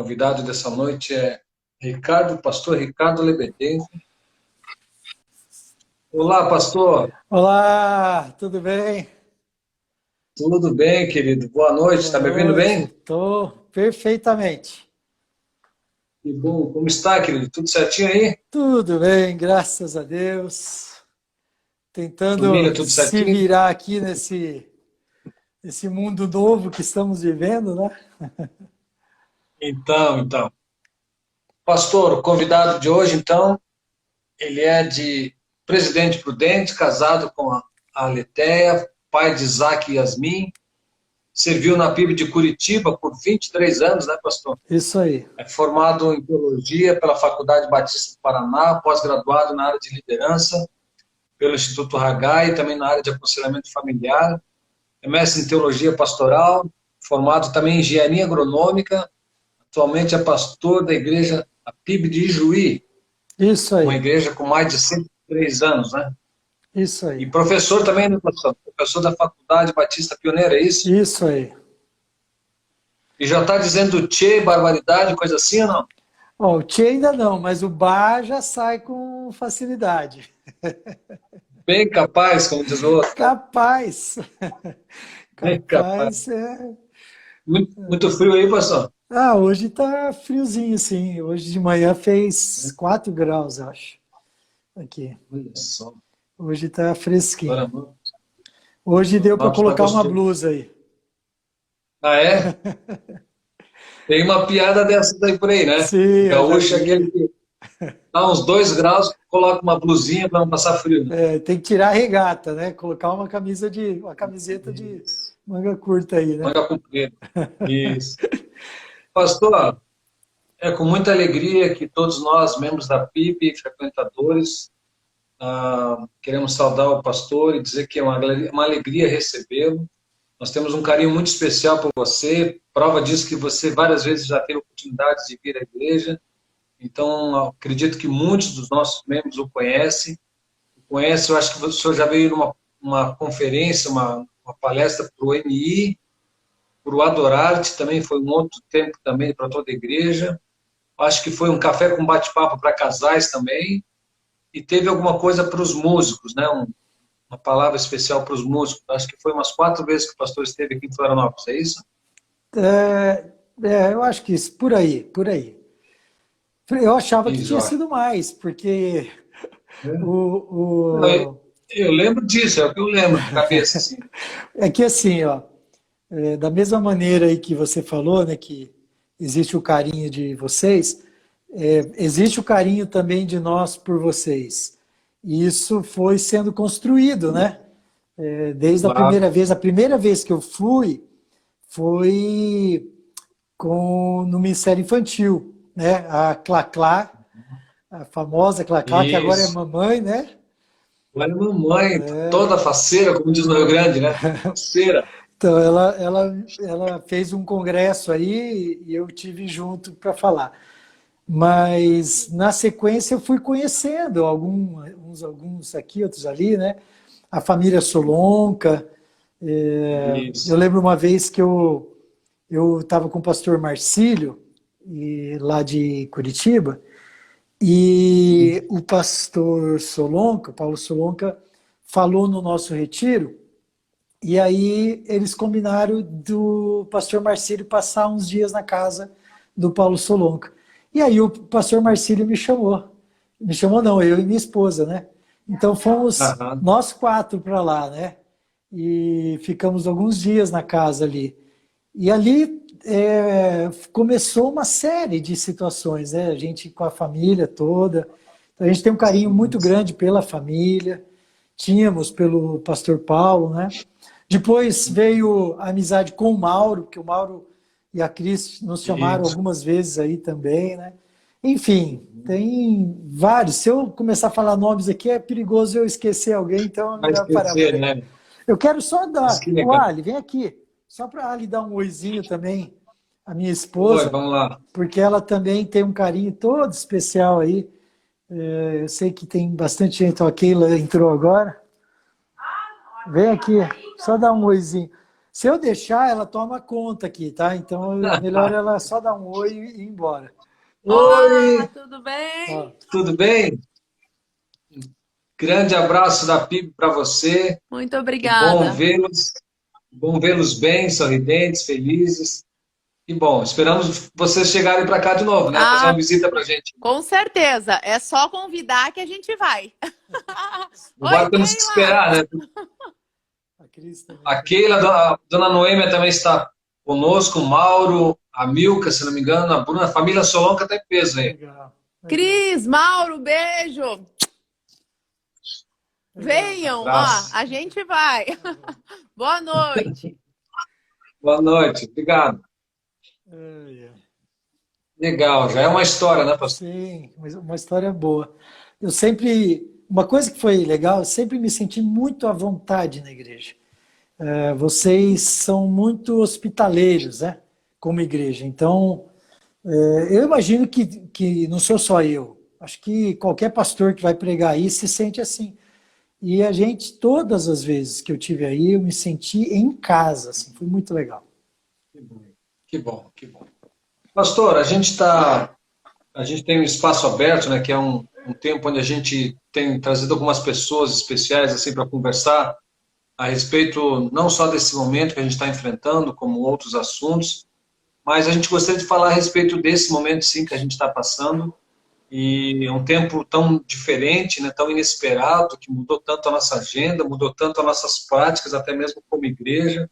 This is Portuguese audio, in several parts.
convidado dessa noite é pastor Ricardo Lebedenko. Olá, pastor. Olá, tudo bem? Tudo bem, querido? Boa noite. Boa Está me ouvindo noite. bem? Estou perfeitamente. Que bom. Como está, querido? Tudo certinho aí? Tudo bem, graças a Deus. Família, Tentando tudo se certinho? virar aqui nesse mundo novo que estamos vivendo, né? Então. Pastor, o convidado de hoje, então, ele é de Presidente Prudente, casado com a Letéia, pai de Isaac e Yasmin, serviu na PIB de Curitiba por 23 anos, né, pastor? Isso aí. É formado em Teologia pela Faculdade Batista do Paraná, pós-graduado na área de liderança pelo Instituto Hagai e também na área de aconselhamento familiar. É mestre em Teologia Pastoral, formado também em Engenharia Agronômica. Atualmente é pastor da igreja a PIB de Ijuí, Isso uma aí. igreja com mais de 103 anos, né? Isso E aí. professor também, né, pastor? Professor da Faculdade Batista Pioneira, é isso? Isso aí. E já está dizendo tchê, barbaridade, coisa assim ou não? Ó, o Tchê ainda não, mas o Bar já sai com facilidade. Bem capaz, como diz o outro. Capaz. Bem capaz. Capaz é. Muito frio aí, pastor? Ah, hoje tá friozinho, sim. Hoje de manhã fez 4 graus, acho, aqui. Olha só. Hoje tá fresquinho. Agora Hoje deu para vamos estar colocar uma gostoso. blusa aí. Ah, é? Tem uma piada dessas aí por aí, né? Sim, eu já Gaúcho é aquele vi. que dá uns 2 graus, coloca uma blusinha para não passar frio, né? É, tem que tirar a regata, né? Colocar uma camiseta de Isso. manga curta aí, né? Manga comprida. Isso. Pastor, é com muita alegria que todos nós, membros da PIB, frequentadores, queremos saudar o pastor e dizer que é uma alegria recebê-lo. Nós temos um carinho muito especial por você. Prova disso que você várias vezes já teve oportunidade de vir à igreja. Então, acredito que muitos dos nossos membros o conhecem. Eu acho que o senhor já veio numa uma conferência, uma palestra para o MI, para o Adorarte, também foi um outro tempo também para toda a igreja. Acho que foi um café com bate-papo para casais também. E teve alguma coisa para os músicos, né? Uma palavra especial para os músicos. Acho que foi umas 4 vezes que o pastor esteve aqui em Florianópolis, é isso? Eu acho que isso, por aí, por aí. Eu achava que Isso, tinha eu acho. sido mais, porque É. Não, o, o... eu lembro disso, é o que eu lembro de cabeça, assim. é que assim, ó, da mesma maneira aí que você falou, né, que existe o carinho de vocês, existe o carinho também de nós por vocês. E isso foi sendo construído, né? Desde Claro. a primeira vez que eu fui foi no Ministério Infantil, né? A Clá, a famosa Clá, que agora é Isso. mamãe, né? Olha a mamãe, toda faceira, como diz no Rio Grande, né? Faceira. Então, ela fez um congresso aí e eu tive junto para falar. Mas, na sequência, eu fui conhecendo alguns aqui, outros ali, né? A família Solonca. Eu Isso. lembro uma vez que eu estava com o pastor Marcílio, lá de Curitiba, e o pastor Solonca, Paulo Solonca, falou no nosso retiro. E aí eles combinaram do pastor Marcílio passar uns dias na casa do Paulo Solonca. E aí o pastor Marcílio me chamou. Me chamou não, eu e minha esposa, né? Então fomos Aham. nós 4 para lá, né? E ficamos alguns dias na casa ali. E ali começou uma série de situações, né? A gente com a família toda. Então, a gente tem um carinho Sim, muito sim. grande pela família. Tínhamos pelo pastor Paulo, né? Depois veio a amizade com o Mauro, que o Mauro e a Cris nos chamaram Isso. algumas vezes aí também, né? Enfim, tem vários. Se eu começar a falar nomes aqui, é perigoso eu esquecer alguém, então é Vai melhor parar por esquecer, aí. né? Eu quero só Mas dar. que O legal. Ali, vem aqui. Só para a Ali dar um oizinho também, a minha Oi, esposa, vamos lá. porque ela também tem um carinho todo especial aí. Eu sei que tem bastante gente. Ó, a Keila entrou agora. Vem aqui, só dar um oizinho. Se eu deixar, ela toma conta aqui, tá? Então, é melhor ela só dar um oi e ir embora. Olá, Oi, tudo Ó, bem? tudo bem? Grande abraço da PIB para você. Muito Que bom obrigada. vê-los. Bom vê-los bem, sorridentes, felizes. Que bom. Esperamos vocês chegarem para cá de novo, né? Fazer uma Ah, visita para a gente. com certeza. É só convidar que a gente vai. Oi, Agora temos que Keila! esperar, né? a Cris também A tá aqui. Keila, a dona Noêmia também está conosco, o Mauro, a Milka, se não me engano, a Bruna, a família Solonca está em peso aí. Legal, legal, Cris, Mauro, beijo! legal. Venham, ó, Abraço. a gente vai. Tá bom. Boa noite. Boa noite, obrigado. Ai, ai. Legal, já é uma história, né, pastor? Sim, mas uma história boa. Eu sempre, uma coisa que foi legal, eu sempre me senti muito à vontade na igreja. Vocês são muito hospitaleiros, né? Como igreja. Então, eu imagino que não sou só eu. Acho que qualquer pastor que vai pregar aí se sente assim. E a gente, todas as vezes que eu tive aí, eu me senti em casa, assim, foi muito legal. Que bom, que bom, que bom. Pastor, a gente tem um espaço aberto, né, que é um tempo onde a gente tem trazido algumas pessoas especiais assim para conversar a respeito não só desse momento que a gente está enfrentando, como outros assuntos, mas a gente gostaria de falar a respeito desse momento, sim, que a gente está passando, e é um tempo tão diferente, né, tão inesperado, que mudou tanto a nossa agenda, mudou tanto as nossas práticas, até mesmo como igreja,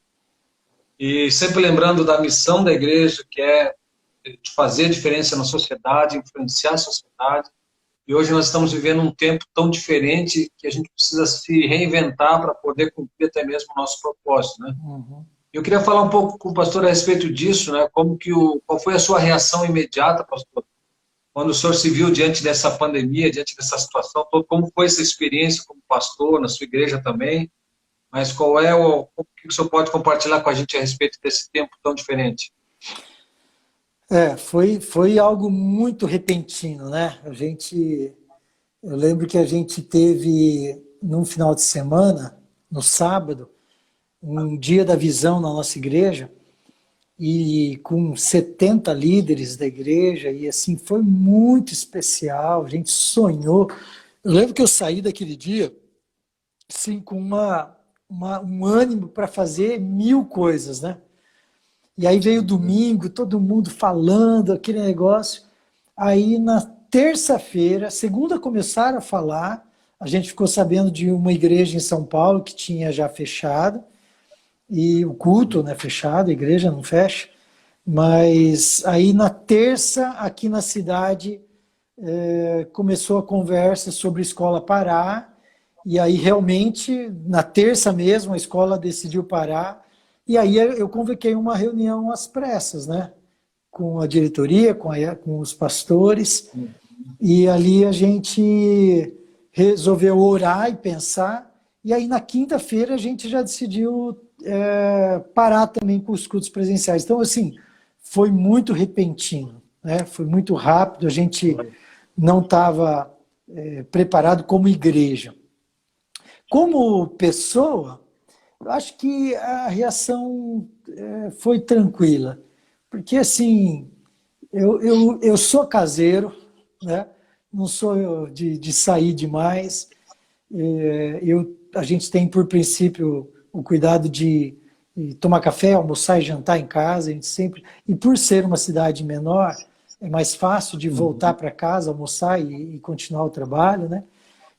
e sempre lembrando da missão da igreja, que é de fazer diferença na sociedade, influenciar a sociedade, e hoje nós estamos vivendo um tempo tão diferente que a gente precisa se reinventar para poder cumprir até mesmo o nosso propósito, né? Uhum. Eu queria falar um pouco com o pastor a respeito disso, né? Qual foi a sua reação imediata, pastor, quando o senhor se viu diante dessa pandemia, diante dessa situação toda? Como foi essa experiência como pastor na sua igreja também? Mas o que o senhor pode compartilhar com a gente a respeito desse tempo tão diferente? Foi algo muito repentino, né? Eu lembro que a gente teve, num final de semana, no sábado, um dia da visão na nossa igreja, e com 70 líderes da igreja, e assim, foi muito especial, a gente sonhou. Eu lembro que eu saí daquele dia, assim, com um ânimo para fazer 1000 coisas, né? E aí veio o domingo, todo mundo falando, aquele negócio. Aí na terça-feira, segunda começaram a falar, a gente ficou sabendo de uma igreja em São Paulo que tinha já fechado, e o culto, né, fechado, a igreja não fecha. Mas aí na terça, aqui na cidade, começou a conversa sobre a escola parar, e aí realmente, na terça mesmo, a escola decidiu parar, e aí eu convoquei uma reunião às pressas, né? Com a diretoria, com os pastores, e ali a gente resolveu orar e pensar, e aí na quinta-feira a gente já decidiu parar também com os cultos presenciais. Então, assim, foi muito repentino, né? Foi muito rápido, a gente não estava preparado como igreja. Como pessoa, eu acho que a reação foi tranquila, porque assim, eu sou caseiro, né? Não sou de sair demais. A gente tem por princípio o cuidado de tomar café, almoçar e jantar em casa. A gente sempre, e por ser uma cidade menor, é mais fácil de voltar para casa, almoçar e continuar o trabalho, né?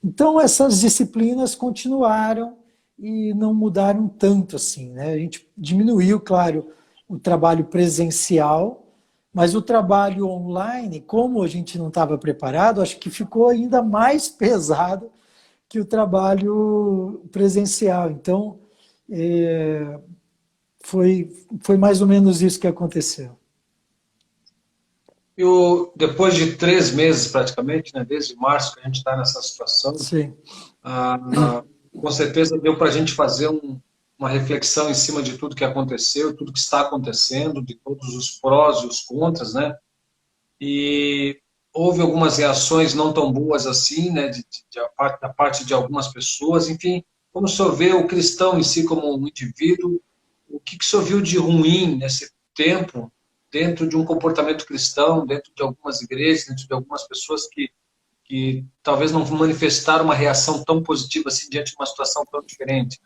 Então essas disciplinas continuaram e não mudaram tanto assim, né? A gente diminuiu, claro, o trabalho presencial, mas o trabalho online, como a gente não estava preparado, acho que ficou ainda mais pesado que o trabalho presencial. Então, foi mais ou menos isso que aconteceu. Depois de 3 meses praticamente, né, desde março que a gente está nessa situação, Sim. Com certeza deu para a gente fazer uma reflexão em cima de tudo que aconteceu, tudo que está acontecendo, de todos os prós e os contras, né? E houve algumas reações não tão boas assim, né, da parte de algumas pessoas. Enfim, como o senhor vê o cristão em si como um indivíduo, o que o senhor viu de ruim nesse tempo, dentro de um comportamento cristão, dentro de algumas igrejas, dentro de algumas pessoas que talvez não manifestaram uma reação tão positiva assim diante de uma situação tão diferente?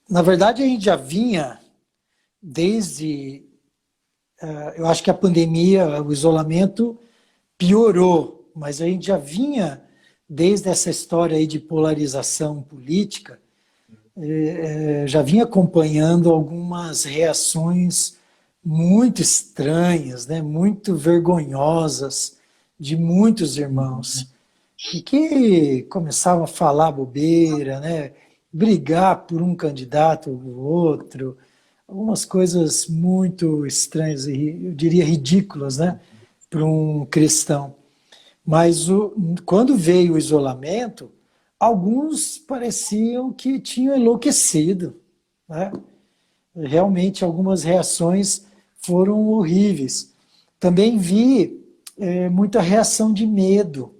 Na verdade, a gente já vinha desde... eu acho que a pandemia, o isolamento piorou, mas a gente já vinha desde essa história aí de polarização política, já vinha acompanhando algumas reações muito estranhas, né, muito vergonhosas de muitos irmãos, e que começavam a falar bobeira, né, brigar por um candidato ou outro, algumas coisas muito estranhas e eu diria ridículas, né, para um cristão. Mas quando veio o isolamento, alguns pareciam que tinham enlouquecido, né? Realmente algumas reações foram horríveis. Também vi muita reação de medo,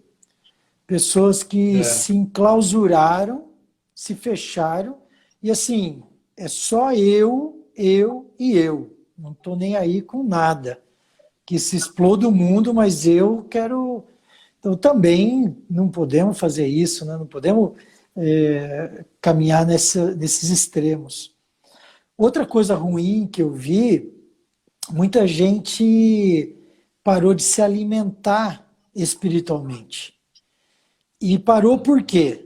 pessoas que se enclausuraram, se fecharam, e assim, é só eu e eu, não estou nem aí com nada, que se exploda o mundo, mas eu quero... Então também não podemos fazer isso, né? Não podemos caminhar nesses extremos. Outra coisa ruim que eu vi, muita gente parou de se alimentar espiritualmente. E parou por quê?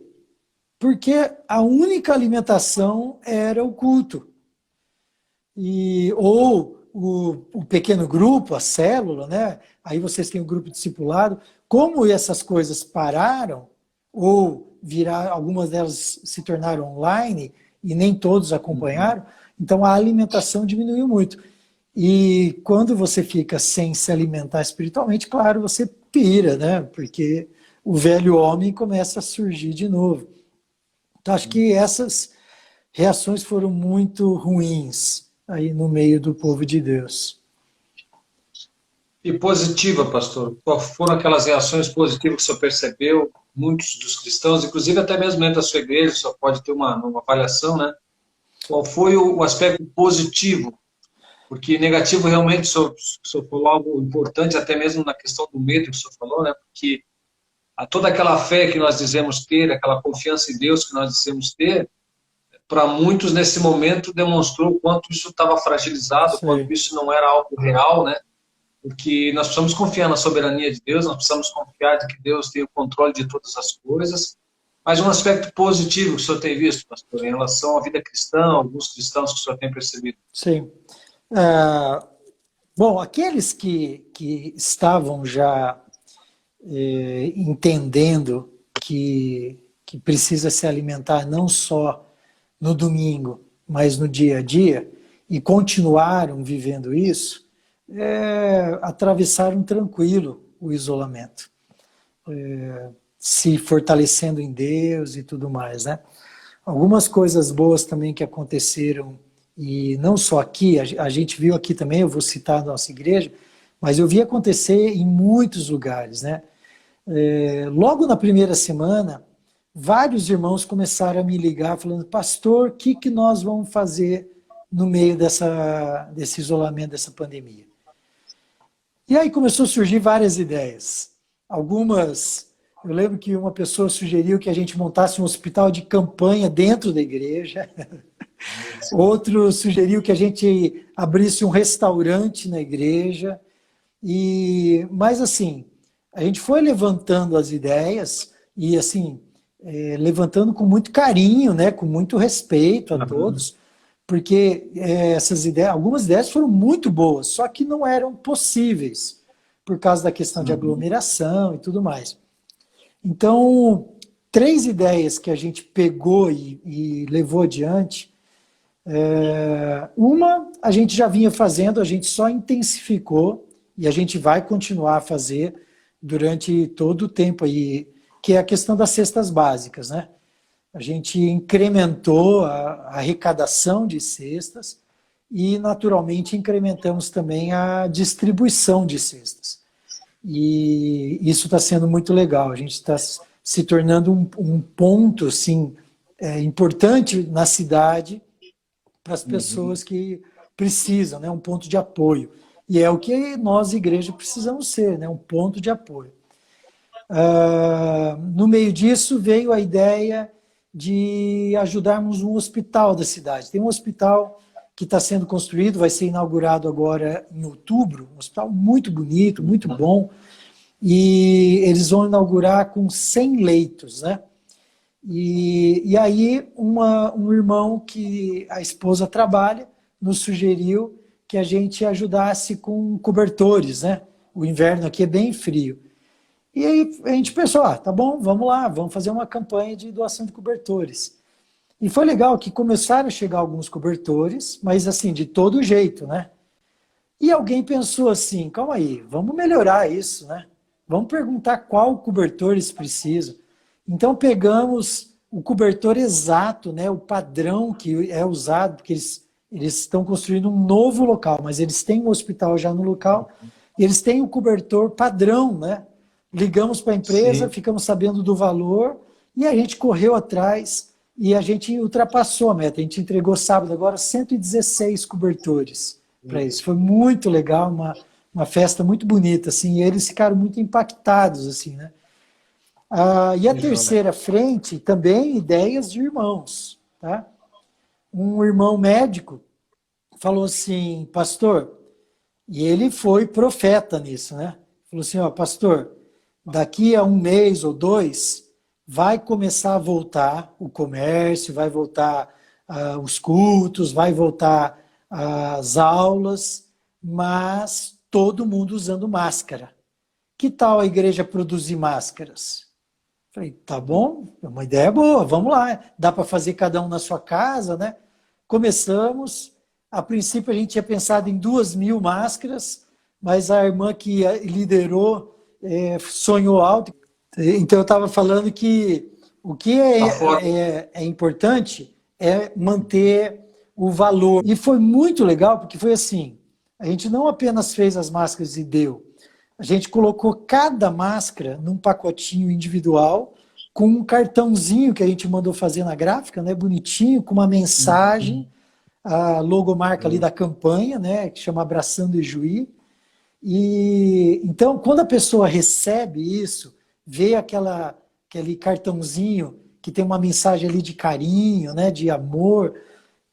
Porque a única alimentação era o culto. Ou o pequeno grupo, a célula, né? Aí vocês têm o grupo discipulado. Como essas coisas pararam, ou algumas delas se tornaram online, e nem todos acompanharam, então a alimentação diminuiu muito. E quando você fica sem se alimentar espiritualmente, claro, você pira, né? Porque o velho homem começa a surgir de novo. Então acho que essas reações foram muito ruins aí no meio do povo de Deus. E positiva, pastor? Qual foram aquelas reações positivas que o senhor percebeu? Muitos dos cristãos, inclusive até mesmo dentro da sua igreja, só pode ter uma avaliação, né? Qual foi o aspecto positivo? Porque negativo realmente, o senhor falou algo importante, até mesmo na questão do medo que o senhor falou, né? Porque toda aquela fé que nós dizemos ter, aquela confiança em Deus que nós dizemos ter, para muitos nesse momento demonstrou o quanto isso estava fragilizado, quanto isso não era algo real, né? Porque nós precisamos confiar na soberania de Deus, nós precisamos confiar de que Deus tem o controle de todas as coisas. Mas um aspecto positivo que o senhor tem visto, pastor, em relação à vida cristã, alguns cristãos que o senhor tem percebido? Sim. Bom, aqueles que estavam já entendendo que precisa se alimentar não só no domingo, mas no dia a dia, e continuaram vivendo isso, atravessaram tranquilo o isolamento, se fortalecendo em Deus e tudo mais, né? Algumas coisas boas também que aconteceram, e não só aqui, a gente viu aqui também, eu vou citar a nossa igreja, mas eu vi acontecer em muitos lugares, né? Logo na primeira semana, vários irmãos começaram a me ligar falando, pastor, o que nós vamos fazer no meio desse isolamento, dessa pandemia? E aí começou a surgir várias ideias. Algumas, eu lembro que uma pessoa sugeriu que a gente montasse um hospital de campanha dentro da igreja. Outro sugeriu que a gente abrisse um restaurante na igreja. Mas assim, a gente foi levantando as ideias e assim, levantando com muito carinho, né, com muito respeito a todos, porque essas ideias, algumas ideias foram muito boas, só que não eram possíveis, por causa da questão de aglomeração e tudo mais. Então, 3 ideias que a gente pegou e levou adiante. Uma, a gente já vinha fazendo, a gente só intensificou, e a gente vai continuar a fazer durante todo o tempo aí, que é a questão das cestas básicas, né? A gente incrementou a arrecadação de cestas e, naturalmente, incrementamos também a distribuição de cestas. E isso está sendo muito legal. A gente está se tornando um ponto assim, importante na cidade para as pessoas que precisam, né? Um ponto de apoio. E é o que nós, igreja, precisamos ser, né? Um ponto de apoio. No meio disso veio a ideia de ajudarmos um hospital da cidade. Tem um hospital que está sendo construído, vai ser inaugurado agora em outubro, um hospital muito bonito, muito bom, e eles vão inaugurar com 100 leitos, né? E aí um irmão que a esposa trabalha nos sugeriu que a gente ajudasse com cobertores, né? O inverno aqui é bem frio. E aí a gente pensou, tá bom, vamos lá, vamos fazer uma campanha de doação de cobertores. E foi legal que começaram a chegar alguns cobertores, mas assim, de todo jeito, né? E alguém pensou assim, calma aí, vamos melhorar isso, né? Vamos perguntar qual cobertor eles precisam. Então pegamos o cobertor exato, né? O padrão que é usado, porque eles estão construindo um novo local, mas eles têm um hospital já no local, e eles têm o cobertor padrão, né? Ligamos para a empresa, ficamos sabendo do valor, e a gente correu atrás, e a gente ultrapassou a meta. A gente entregou sábado agora 116 cobertores para isso. Foi muito legal, uma festa muito bonita, assim, e eles ficaram muito impactados, assim, né? E a terceira frente, também ideias de irmãos, tá? Um irmão médico falou assim, pastor, e ele foi profeta nisso, né? Falou assim, pastor, daqui a um mês ou dois, vai começar a voltar o comércio, vai voltar os cultos, vai voltar as aulas, mas todo mundo usando máscara. Que tal a igreja produzir máscaras? Falei, tá bom, é uma ideia boa, vamos lá. Dá para fazer cada um na sua casa, né? Começamos, a princípio a gente tinha pensado em 2.000 máscaras, mas a irmã que liderou sonhou alto. Então eu estava falando que o que é importante é manter o valor. E foi muito legal, porque foi assim, a gente não apenas fez as máscaras e deu, a gente colocou cada máscara num pacotinho individual, com um cartãozinho que a gente mandou fazer na gráfica, né, bonitinho, com uma mensagem, a logomarca ali da campanha, né, que chama Abraçando Ijuí. E então, quando a pessoa recebe isso, vê aquele cartãozinho que tem uma mensagem ali de carinho, né, de amor,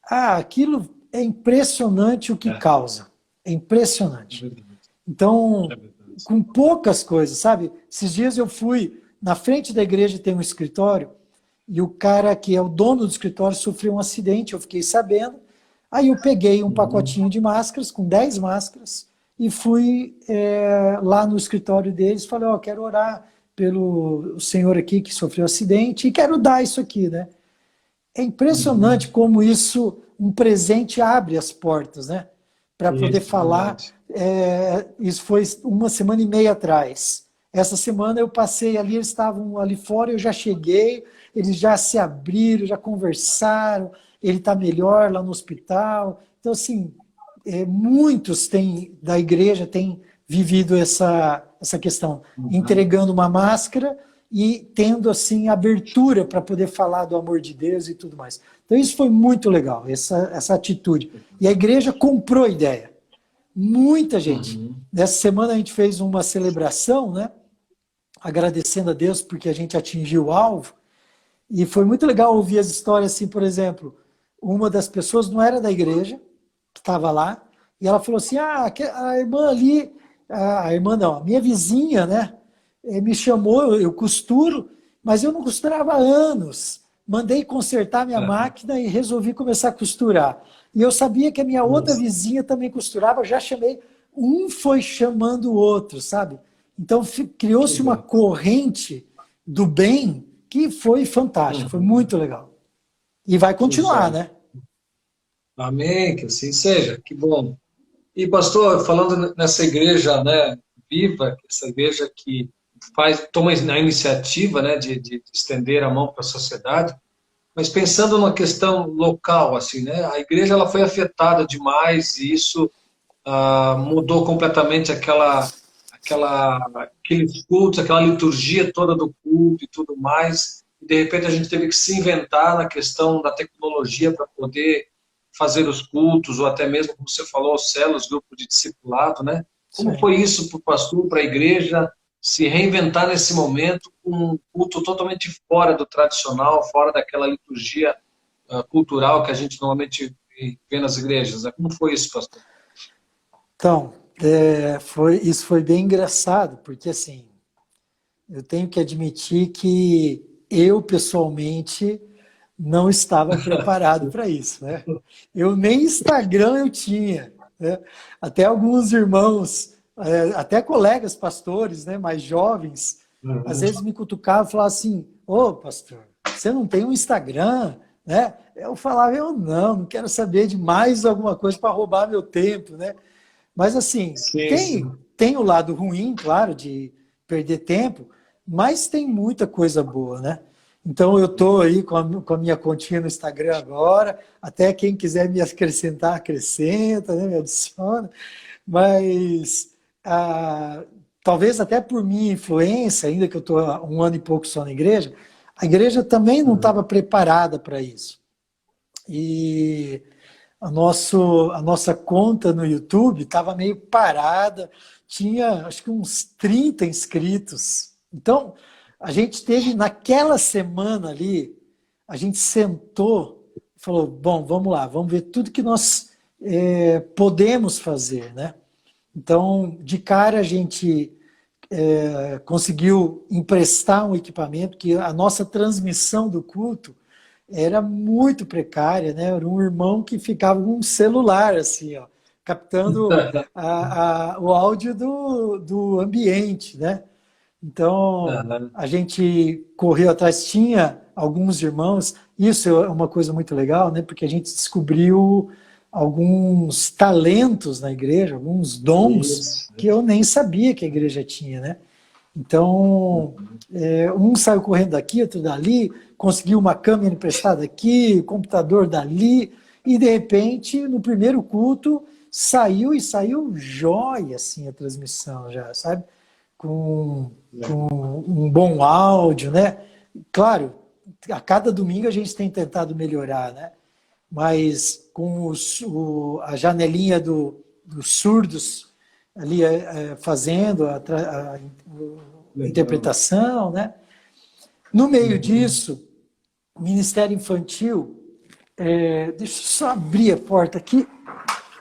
aquilo é impressionante o que causa. É impressionante. Então, com poucas coisas, sabe? Esses dias eu fui, na frente da igreja tem um escritório, e o cara que é o dono do escritório sofreu um acidente, eu fiquei sabendo. Aí eu peguei um pacotinho de máscaras, com 10 máscaras, e fui lá no escritório deles, falei, quero orar pelo senhor aqui que sofreu acidente, e quero dar isso aqui, né? É impressionante como isso, um presente abre as portas, né? Para poder falar. Isso foi 1,5 semana atrás. Essa semana eu passei ali, eles estavam ali fora, eu já cheguei, eles já se abriram, já conversaram, ele está melhor lá no hospital. Então, assim, muitos da igreja têm vivido essa questão, entregando uma máscara e tendo, assim, abertura para poder falar do amor de Deus e tudo mais. Então, isso foi muito legal, essa atitude. E a igreja comprou a ideia. Muita gente. Nessa semana a gente fez uma celebração, né? Agradecendo a Deus porque a gente atingiu o alvo. E foi muito legal ouvir as histórias assim, por exemplo, uma das pessoas não era da igreja, que estava lá, e ela falou assim, a irmã ali, a irmã não, a minha vizinha, né, me chamou, eu costuro, mas eu não costurava há anos. Mandei consertar minha máquina e resolvi começar a costurar. E eu sabia que a minha outra vizinha também costurava, já chamei, um foi chamando o outro, sabe? Então criou-se uma corrente do bem que foi fantástico, foi muito legal. E vai continuar, né? Amém, que assim seja, que bom. E pastor, falando nessa igreja, né, viva, essa igreja que toma a iniciativa, né, de estender a mão para a sociedade, mas pensando numa questão local, assim, né, a igreja ela foi afetada demais e isso mudou completamente aqueles cultos, aquela liturgia toda do culto e tudo mais. E de repente a gente teve que se inventar na questão da tecnologia para poder fazer os cultos, ou até mesmo, como você falou, os células, grupo de discipulado, né? Como Sim. foi isso para o pastor, para a igreja, se reinventar nesse momento com um culto totalmente fora do tradicional, fora daquela liturgia cultural que a gente normalmente vê nas igrejas, né? Como foi isso, pastor? Então, isso foi bem engraçado, porque assim, eu tenho que admitir que eu, pessoalmente, não estava preparado para isso, né? Eu nem Instagram eu tinha, né? Até alguns irmãos, até colegas pastores, né, mais jovens, às vezes me cutucavam e falavam assim, ô pastor, você não tem um Instagram, né? Eu falava, eu não quero saber de mais alguma coisa para roubar meu tempo, né? Mas assim, Sim, sim. tem o lado ruim, claro, de perder tempo, mas tem muita coisa boa, né? Então eu estou aí com a minha continha no Instagram agora, até quem quiser me acrescentar, acrescenta, né? Me adiciona, mas talvez até por minha influência, ainda que eu estou há um ano e pouco só na igreja, a igreja também não estava preparada para isso. E a nossa conta no YouTube estava meio parada, tinha acho que uns 30 inscritos. Então, a gente teve, naquela semana ali, a gente sentou e falou, bom, vamos lá, vamos ver tudo que nós podemos fazer, né? Então, de cara, a gente conseguiu emprestar um equipamento que a nossa transmissão do culto era muito precária, né? Era um irmão que ficava com um celular, assim, ó, captando o áudio do ambiente, né? Então, a gente correu atrás, tinha alguns irmãos, isso é uma coisa muito legal, né? Porque a gente descobriu alguns talentos na igreja, alguns dons que eu nem sabia que a igreja tinha, né? Então, um saiu correndo daqui, outro dali, conseguiu uma câmera emprestada aqui, computador dali, e de repente, no primeiro culto, saiu jóia, assim, a transmissão já, sabe? Com um bom áudio, né? Claro, a cada domingo a gente tem tentado melhorar, né? Mas com a janelinha dos surdos ali fazendo a interpretação, né? No meio disso, o Ministério Infantil, deixa eu só abrir a porta aqui,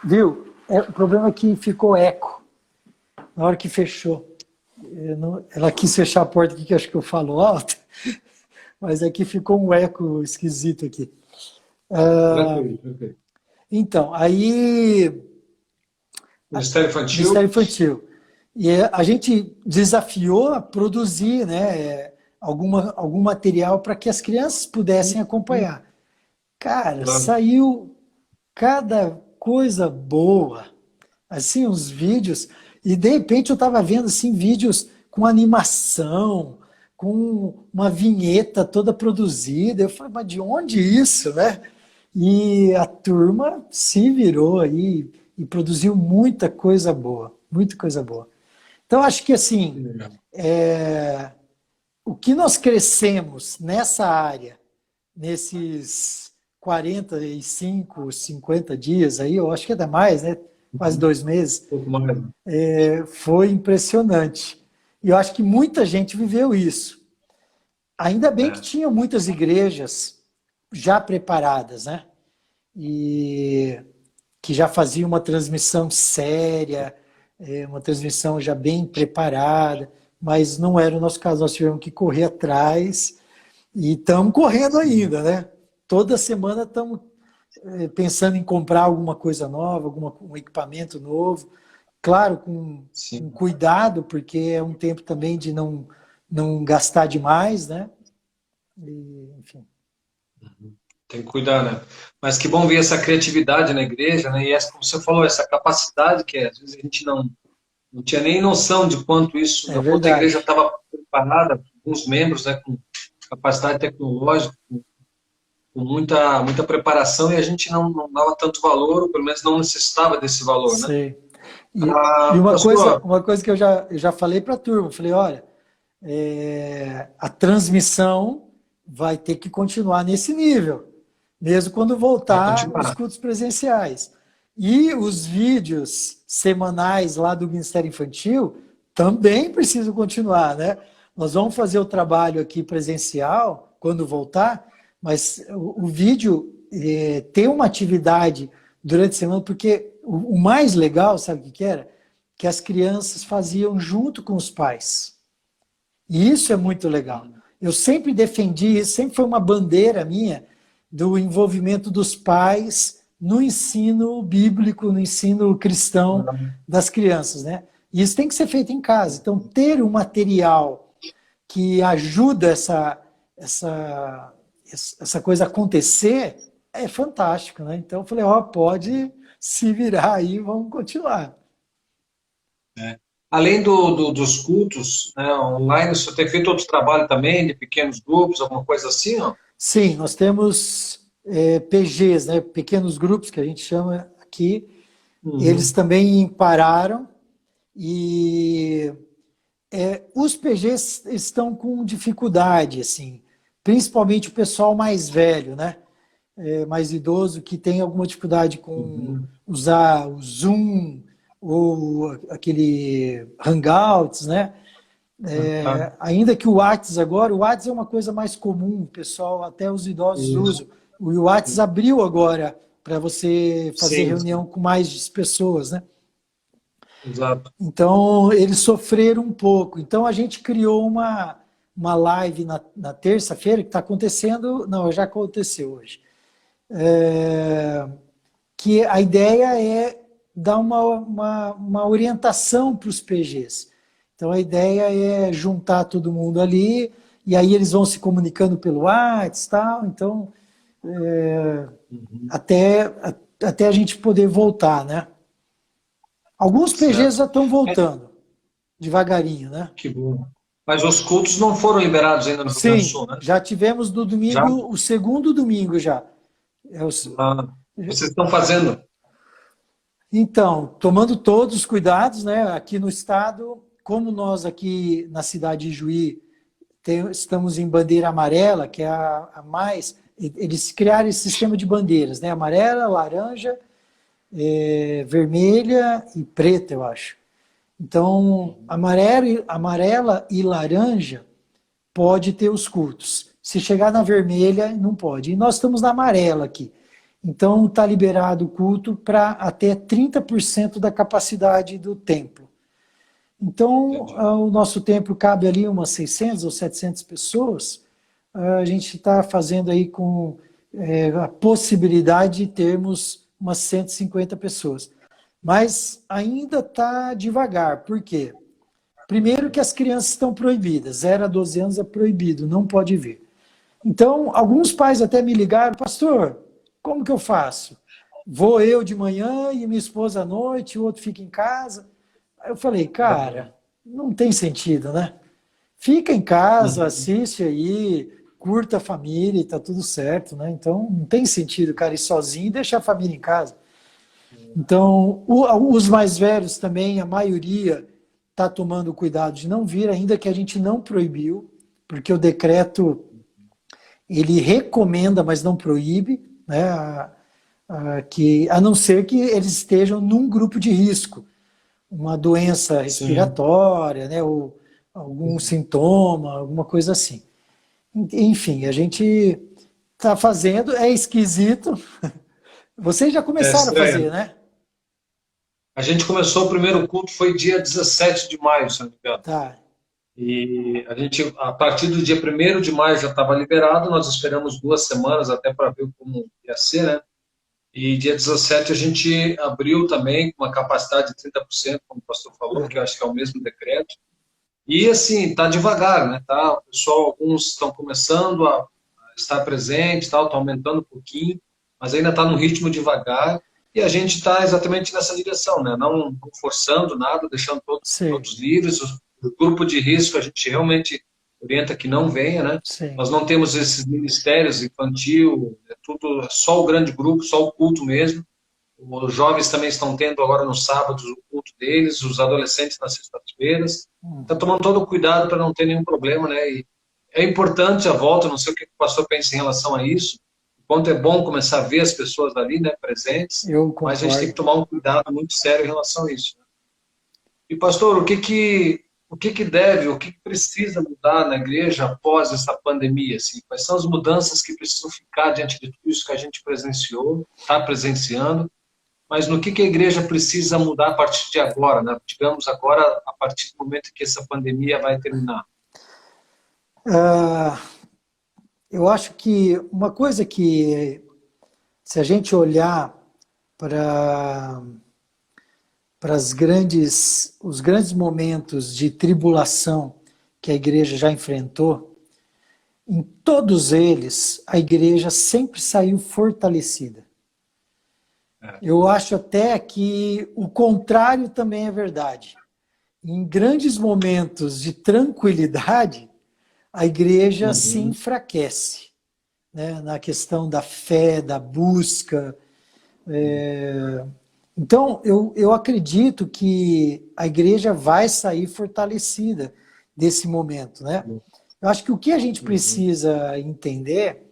viu? O problema é que ficou eco na hora que fechou. Ela quis fechar a porta aqui, que acho que eu falo alto, mas aqui ficou um eco esquisito aqui. Então, aí... Ministério Infantil. Ministério Infantil. E a gente desafiou a produzir, né, algum material para que as crianças pudessem acompanhar. Cara, saiu cada coisa boa, assim, uns vídeos, e de repente eu estava vendo assim, vídeos com animação, com uma vinheta toda produzida. Eu falei, mas de onde isso, né? E a turma se virou aí e produziu muita coisa boa, muita coisa boa. Então, acho que assim, o que nós crescemos nessa área, nesses 45, 50 dias aí, eu acho que até mais, né? Quase 2 meses, foi impressionante. E eu acho que muita gente viveu isso. Ainda bem que tinha muitas igrejas já preparadas, né? E que já faziam uma transmissão séria, uma transmissão já bem preparada, mas não era o nosso caso, nós tivemos que correr atrás e estamos correndo ainda, né? Toda semana estamos pensando em comprar alguma coisa nova, um equipamento novo, claro, com cuidado, porque é um tempo também de não gastar demais, né? E, enfim. Tem que cuidar, né? Mas que bom ver essa criatividade na igreja, né? E essa, como você falou, essa capacidade que às vezes a gente não tinha nem noção de quanto isso, quanto a igreja estava preparada, alguns membros, né, com capacidade tecnológica, com muita preparação, e a gente não dava tanto valor, ou pelo menos não necessitava desse valor, né? Sei. E uma coisa que eu já falei para a turma, eu falei, olha, a transmissão vai ter que continuar nesse nível. mesmo quando Vai voltar os continuar. cultos presenciais. E os vídeos semanais lá do Ministério Infantil também precisam continuar, né? Nós vamos fazer o trabalho aqui presencial quando voltar, mas o vídeo tem uma atividade durante a semana, porque o mais legal, sabe o que era? Que as crianças faziam junto com os pais. E isso é muito legal. Eu sempre defendi isso, sempre foi uma bandeira minha do envolvimento dos pais no ensino bíblico, no ensino cristão das crianças, né? E isso tem que ser feito em casa. Então, ter um material que ajuda essa coisa acontecer é fantástico, né? Então, eu falei, ó, pode se virar aí, vamos continuar. Além dos cultos, né, online, você tem feito outro trabalho também, de pequenos grupos, alguma coisa assim, ó? Sim, nós temos PGs, né, pequenos grupos que a gente chama aqui. Eles também pararam e os PGs estão com dificuldade, assim, principalmente o pessoal mais velho, né, mais idoso, que tem alguma dificuldade com usar o Zoom ou aquele Hangouts, né? Ainda que o WhatsApp agora, o WhatsApp é uma coisa mais comum, o pessoal, até os idosos usam. O WhatsApp abriu agora para você fazer reunião com mais pessoas, né? Exato. Então, eles sofreram um pouco. Então, a gente criou uma live na terça-feira, que está acontecendo, não, já aconteceu hoje, que a ideia é dar uma orientação para os PGs. Então, a ideia é juntar todo mundo ali, e aí eles vão se comunicando pelo WhatsApp e tal. Então, até a gente poder voltar, né? Alguns PGs já estão voltando, devagarinho, né? Que bom. Mas os cultos não foram liberados ainda no Rio Grande do Sim, Sul, né? já tivemos no Já? domingo, o segundo domingo já. Vocês estão fazendo? Então, tomando todos os cuidados, né? Aqui no estado, como nós aqui na cidade de Juí estamos em bandeira amarela, que é a mais... Eles criaram esse sistema de bandeiras, né? Amarela, laranja, vermelha e preta, eu acho. Então, amarela e laranja pode ter os cultos. Se chegar na vermelha, não pode. E nós estamos na amarela aqui. Então, está liberado o culto para até 30% da capacidade do templo. Então, o nosso templo cabe ali umas 600 ou 700 pessoas. A gente está fazendo aí com a possibilidade de termos umas 150 pessoas. Mas ainda está devagar. Por quê? Primeiro que as crianças estão proibidas. 0 a 12 anos é proibido, não pode vir. Então, alguns pais até me ligaram, pastor, como que eu faço? Vou eu de manhã e minha esposa à noite, o outro fica em casa. Aí eu falei, cara, não tem sentido, né? Fica em casa, assiste aí, curta a família e tá tudo certo, né? Então, não tem sentido o cara ir sozinho e deixar a família em casa. Então, os mais velhos também, a maioria está tomando cuidado de não vir, ainda que a gente não proibiu, porque o decreto, ele recomenda, mas não proíbe, né? A não ser que eles estejam num grupo de risco, uma doença respiratória, né? Ou algum sintoma, alguma coisa assim. Enfim, a gente está fazendo, é esquisito. Vocês já começaram a fazer, né? A gente começou, o primeiro culto foi dia 17 de maio, se não me engano. Tá. E a gente, a partir do dia 1º de maio já estava liberado, nós esperamos 2 semanas até para ver como ia ser, né? E dia 17 a gente abriu também com uma capacidade de 30%, como o pastor falou, que eu acho que é o mesmo decreto. E assim, tá devagar, né? Tá, o pessoal, alguns estão começando a estar presente, tal, tá aumentando um pouquinho, mas ainda está no ritmo devagar. E a gente está exatamente nessa direção, né? Não forçando nada, deixando todos livres. O grupo de risco a gente realmente orienta que não venha, né? Sim. Nós não temos esses ministérios infantil, é tudo só o grande grupo, só o culto mesmo. Os jovens também estão tendo agora nos sábados o culto deles, os adolescentes nas sextas-feiras. Está tomando todo o cuidado para não ter nenhum problema, né? E é importante a volta, não sei o que o pastor pensa em relação a isso. quanto é bom começar a ver as pessoas ali, né, presentes, Eu mas a gente tem que concordo. tomar um cuidado muito sério em relação a isso. E, pastor, o que que deve, o que que precisa mudar na igreja após essa pandemia? Assim? Quais são as mudanças que precisam ficar diante de tudo isso que a gente presenciou, está presenciando, mas no que a igreja precisa mudar a partir de agora, né? Digamos agora, a partir do momento que essa pandemia vai terminar? Ah, eu acho que uma coisa que, se a gente olhar para os grandes momentos de tribulação que a igreja já enfrentou, em todos eles, a igreja sempre saiu fortalecida. Eu acho até que o contrário também é verdade. Em grandes momentos de tranquilidade, a igreja se Uhum. enfraquece, né? Na questão da fé, da busca. Então, eu acredito que a igreja vai sair fortalecida desse momento, né? Eu acho que o que a gente Uhum. precisa entender,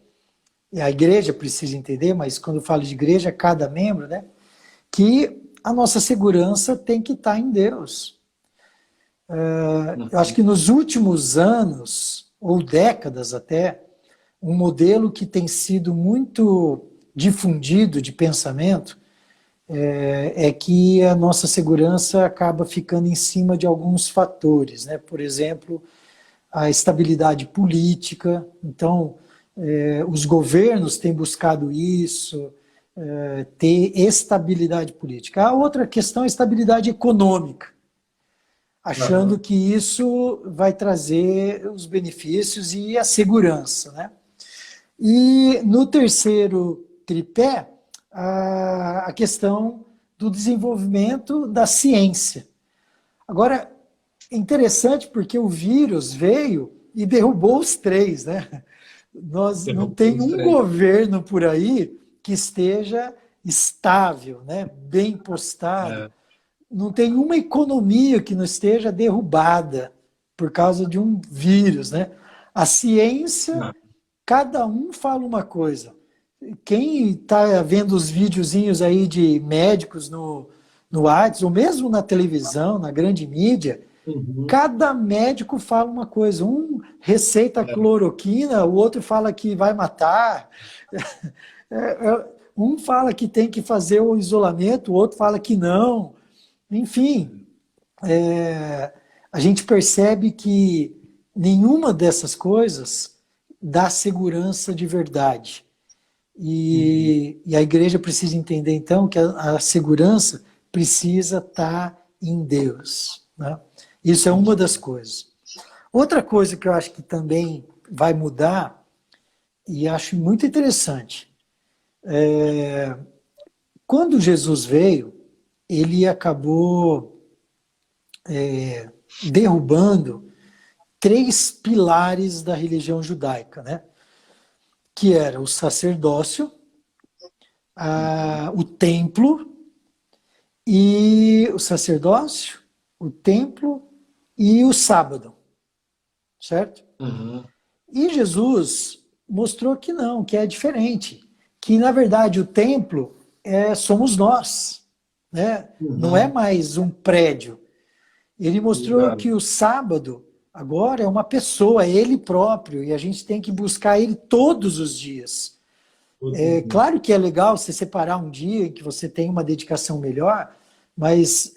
e a igreja precisa entender, mas quando eu falo de igreja, cada membro, né? Que a nossa segurança tem que estar em Deus. Eu acho Uhum. que nos últimos anos, ou décadas até, um modelo que tem sido muito difundido de pensamento é que a nossa segurança acaba ficando em cima de alguns fatores, né? Por exemplo, a estabilidade política. Então, os governos têm buscado isso, ter estabilidade política. A outra questão é a estabilidade econômica, achando Uhum. que isso vai trazer os benefícios e a segurança, né? E no terceiro tripé, a questão do desenvolvimento da ciência. Agora, é interessante porque o vírus veio e derrubou os três, né? Nós não Derrubou tem os um três. governo por aí que esteja estável, né? Bem postado. É. Não tem uma economia que não esteja derrubada por causa de um vírus, né? A ciência, Não. cada um fala uma coisa. Quem está vendo os videozinhos aí de médicos no WhatsApp, ou mesmo na televisão, na grande mídia, Uhum. cada médico fala uma coisa. Um receita É. cloroquina, o outro fala que vai matar. Um fala que tem que fazer o isolamento, o outro fala que não. Enfim, a gente percebe que nenhuma dessas coisas dá segurança de verdade. Uhum. E a igreja precisa entender, então, que a segurança precisa estar em Deus, né? Isso é uma das coisas. Outra coisa que eu acho que também vai mudar, e acho muito interessante, quando Jesus veio, ele acabou derrubando três pilares da religião judaica, né? Que era o sacerdócio, o templo e o sacerdócio, o templo e o sábado, certo? Uhum. E Jesus mostrou que não, que é diferente, que na verdade o templo somos nós, né? Não é Uhum. mais um prédio. Ele mostrou Verdade. que o sábado agora é uma pessoa, é ele próprio, e a gente tem que buscar ele todos os dias. É Uhum. claro que é legal você separar um dia em que você tem uma dedicação melhor, mas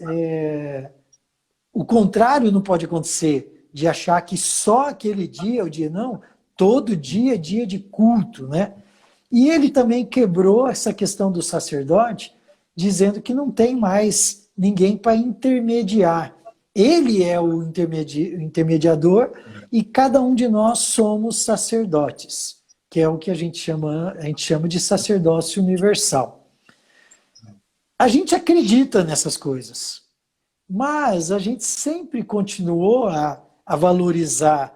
o contrário não pode acontecer, de achar que só aquele dia é o dia, não. Todo dia é dia de culto, né? E ele também quebrou essa questão do sacerdote, dizendo que não tem mais ninguém para intermediar. Ele é o intermediador e cada um de nós somos sacerdotes, que é o que a gente chama de sacerdócio universal. A gente acredita nessas coisas, mas a gente sempre continuou a valorizar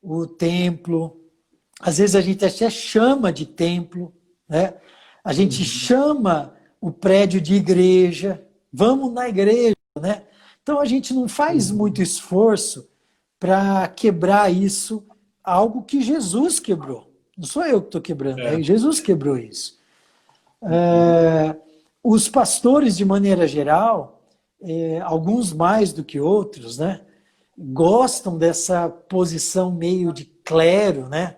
o templo. Às vezes a gente até chama de templo, né? A gente Uhum. chama o prédio de igreja, vamos na igreja, né? Então a gente não faz muito Uhum. esforço para quebrar isso, algo que Jesus quebrou. Não sou eu que estou quebrando, Jesus quebrou isso. Os pastores, de maneira geral, alguns mais do que outros, né, gostam dessa posição meio de clero, né?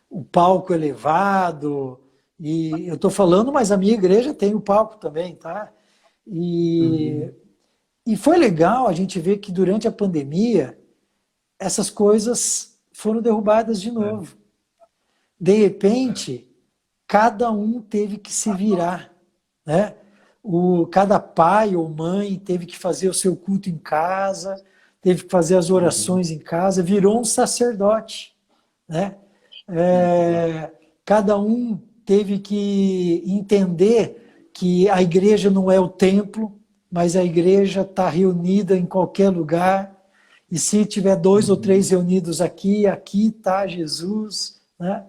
O palco elevado, e eu estou falando, mas a minha igreja tem o palco também, tá? E foi legal a gente ver que durante a pandemia essas coisas foram derrubadas de novo. De repente, cada um teve que se virar, né? Cada pai ou mãe teve que fazer o seu culto em casa, teve que fazer as orações em casa, virou um sacerdote, né? Cada um teve que entender que a igreja não é o templo, mas a igreja está reunida em qualquer lugar, e se tiver 2 ou 3 reunidos aqui, aqui está Jesus, né?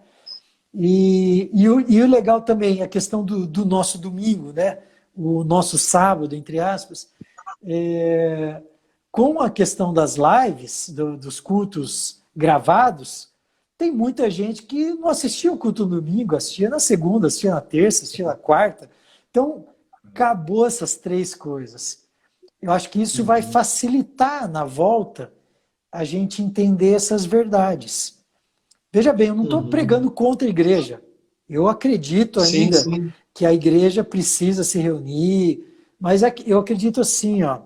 E o legal também, a questão do nosso domingo, né? O nosso sábado, entre aspas, com a questão das lives, dos cultos gravados, tem muita gente que não assistia o culto no domingo, assistia na segunda, assistia na terça, assistia na quarta. Então, acabou essas 3 coisas. Eu acho que isso vai facilitar na volta a gente entender essas verdades. Veja bem, eu não estou pregando contra a igreja. Eu acredito ainda que a igreja precisa se reunir, mas eu acredito assim, ó,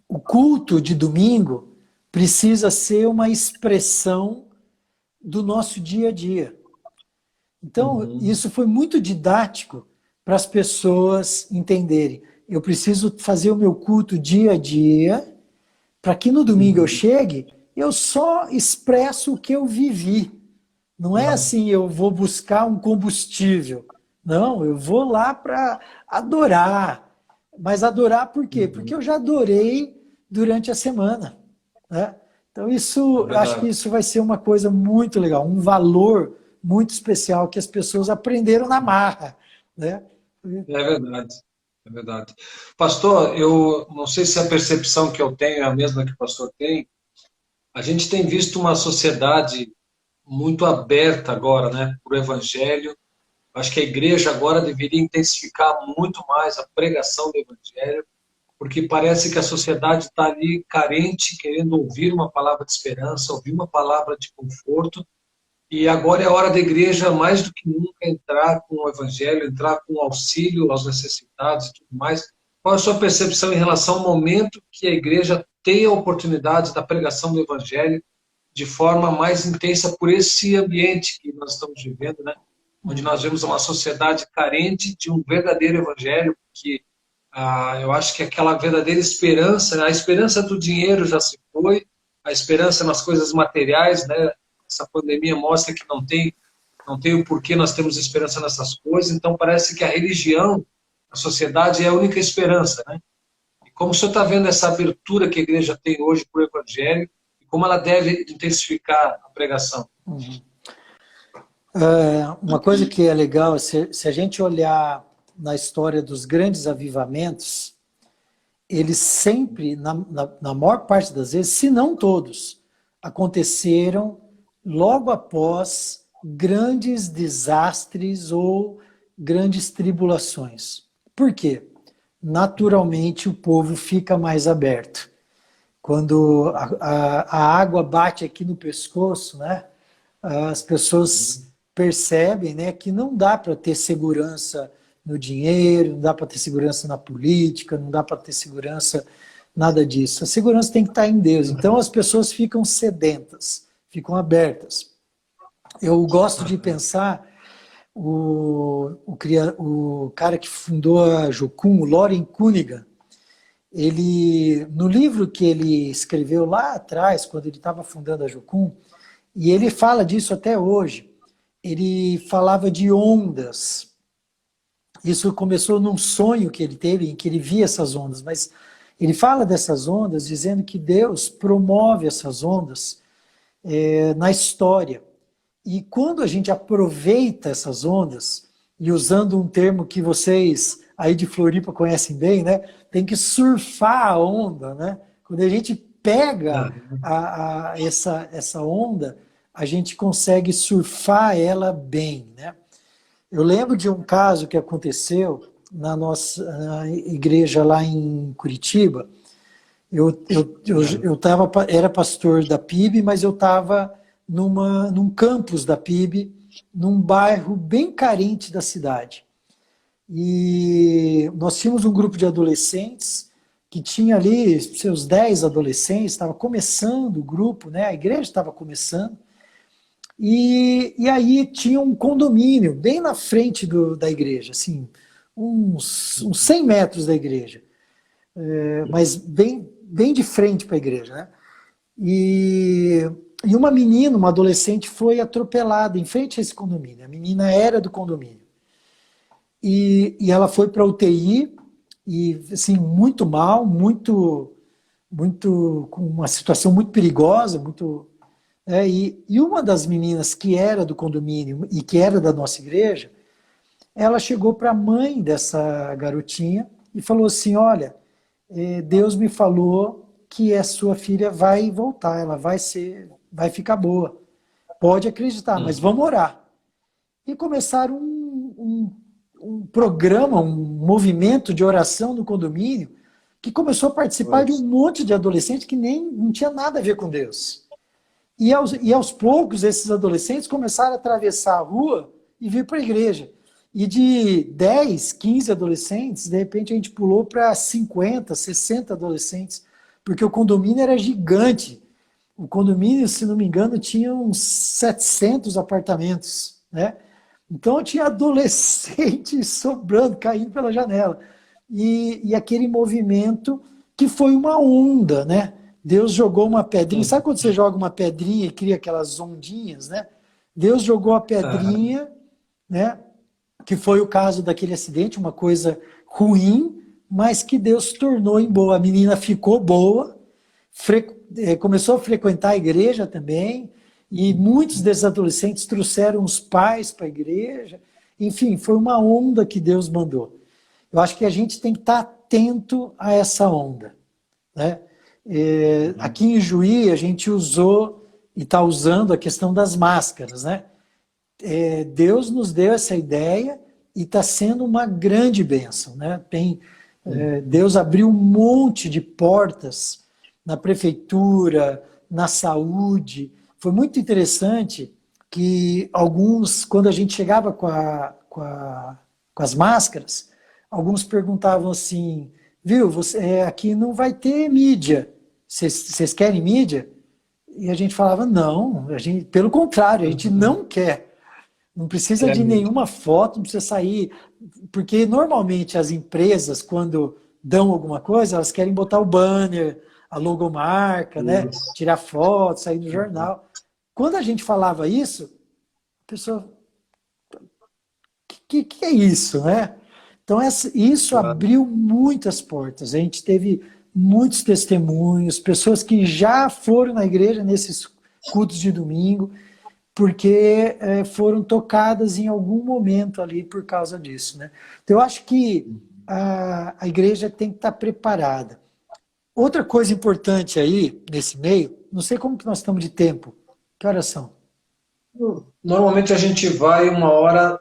o culto de domingo precisa ser uma expressão do nosso dia a dia. Então, isso foi muito didático para as pessoas entenderem. Eu preciso fazer o meu culto dia a dia, para que no domingo eu chegue, eu só expresso o que eu vivi. Não é assim, eu vou buscar um combustível. Não, eu vou lá para adorar. Mas adorar por quê? Porque eu já adorei durante a semana, né? Então, eu acho que isso vai ser uma coisa muito legal, um valor muito especial que as pessoas aprenderam na marra, né? É verdade, é verdade. Pastor, eu não sei se a percepção que eu tenho é a mesma que o pastor tem. A gente tem visto uma sociedade muito aberta agora, né, para o evangelho. Acho que a igreja agora deveria intensificar muito mais a pregação do evangelho, porque parece que a sociedade está ali carente, querendo ouvir uma palavra de esperança, ouvir uma palavra de conforto, e agora é a hora da igreja, mais do que nunca, entrar com o evangelho, entrar com o auxílio aos necessitados e tudo mais. Qual é a sua percepção em relação ao momento que a igreja tem a oportunidade da pregação do evangelho de forma mais intensa por esse ambiente que nós estamos vivendo, né? Onde nós vemos uma sociedade carente de um verdadeiro evangelho, que eu acho que aquela verdadeira esperança, a esperança do dinheiro já se foi, a esperança nas coisas materiais, né? Essa pandemia mostra que não tem o porquê nós temos esperança nessas coisas, então parece que a religião, a sociedade é a única esperança, né? E como o senhor está vendo essa abertura que a igreja tem hoje para o evangelho, e como ela deve intensificar a pregação? Uma coisa que é legal, se a gente olhar na história dos grandes avivamentos, eles sempre, na maior parte das vezes, se não todos, aconteceram logo após grandes desastres ou grandes tribulações. Por quê? Naturalmente o povo fica mais aberto. Quando a água bate aqui no pescoço, né, as pessoas percebem, né, que não dá para ter segurança no dinheiro, não dá para ter segurança na política, não dá para ter segurança, nada disso. A segurança tem que estar em Deus. Então as pessoas ficam sedentas, ficam abertas. Eu gosto de pensar, o cara que fundou a Jocum, o Loren Cunningham, no livro que ele escreveu lá atrás, quando ele estava fundando a Jocum, e ele fala disso até hoje, ele falava de ondas. Isso começou num sonho que ele teve, em que ele via essas ondas, mas ele fala dessas ondas dizendo que Deus promove essas ondas na história. E quando a gente aproveita essas ondas, e usando um termo que vocês aí de Floripa conhecem bem, né? Tem que surfar a onda, né? Quando a gente pega essa onda, a gente consegue surfar ela bem, né? Eu lembro de um caso que aconteceu na nossa igreja lá em Curitiba. Era pastor da PIB, mas eu estava num campus da PIB, num bairro bem carente da cidade. E nós tínhamos um grupo de adolescentes que tinha ali seus 10 adolescentes, estava começando o grupo, né? A igreja estava começando. E aí tinha um condomínio bem na frente da igreja, assim, uns 100 metros da igreja, mas bem de frente para a igreja, né? E uma menina, uma adolescente, foi atropelada em frente a esse condomínio. A menina era do condomínio. E ela foi para a UTI, e assim, muito mal, com uma situação muito perigosa, e uma das meninas que era do condomínio e que era da nossa igreja, ela chegou para a mãe dessa garotinha e falou assim, olha, Deus me falou que a sua filha vai voltar, ela vai ficar boa. Pode acreditar, mas vamos orar. E começaram um programa, um movimento de oração no condomínio, que começou a participar de um monte de adolescentes que não tinha nada a ver com Deus. E aos poucos, esses adolescentes começaram a atravessar a rua e vir para a igreja. E de 10, 15 adolescentes, de repente a gente pulou para 50, 60 adolescentes, porque o condomínio era gigante. O condomínio, se não me engano, tinha uns 700 apartamentos, né? Então tinha adolescente sobrando, caindo pela janela. E aquele movimento que foi uma onda, né? Deus jogou uma pedrinha. Sabe quando você joga uma pedrinha e cria aquelas ondinhas, né? Deus jogou a pedrinha, né? Que foi o caso daquele acidente, uma coisa ruim, mas que Deus tornou em boa. A menina ficou boa, começou a frequentar a igreja também, e muitos desses adolescentes trouxeram os pais para a igreja. Enfim, foi uma onda que Deus mandou. Eu acho que a gente tem que estar atento a essa onda, né? Aqui em Juí, a gente usou e está usando a questão das máscaras, né? Deus nos deu essa ideia e está sendo uma grande bênção, né? Deus abriu um monte de portas na prefeitura, na saúde. Foi muito interessante que alguns, quando a gente chegava com as máscaras, alguns perguntavam assim, viu, aqui não vai ter mídia, vocês querem mídia? E a gente falava, não, pelo contrário, a gente não quer. Não precisa de nenhuma foto, não precisa sair, porque normalmente as empresas, quando dão alguma coisa, elas querem botar o banner, a logomarca, né? Tirar foto, sair no jornal. Quando a gente falava isso, a pessoa, que é isso, né? Então isso abriu muitas portas. A gente teve muitos testemunhos, pessoas que já foram na igreja nesses cultos de domingo, porque foram tocadas em algum momento ali por causa disso, né? Então eu acho que a igreja tem que estar preparada. Outra coisa importante aí, nesse meio, não sei como que nós estamos de tempo. Que horas são? Normalmente a gente vai 1 hora,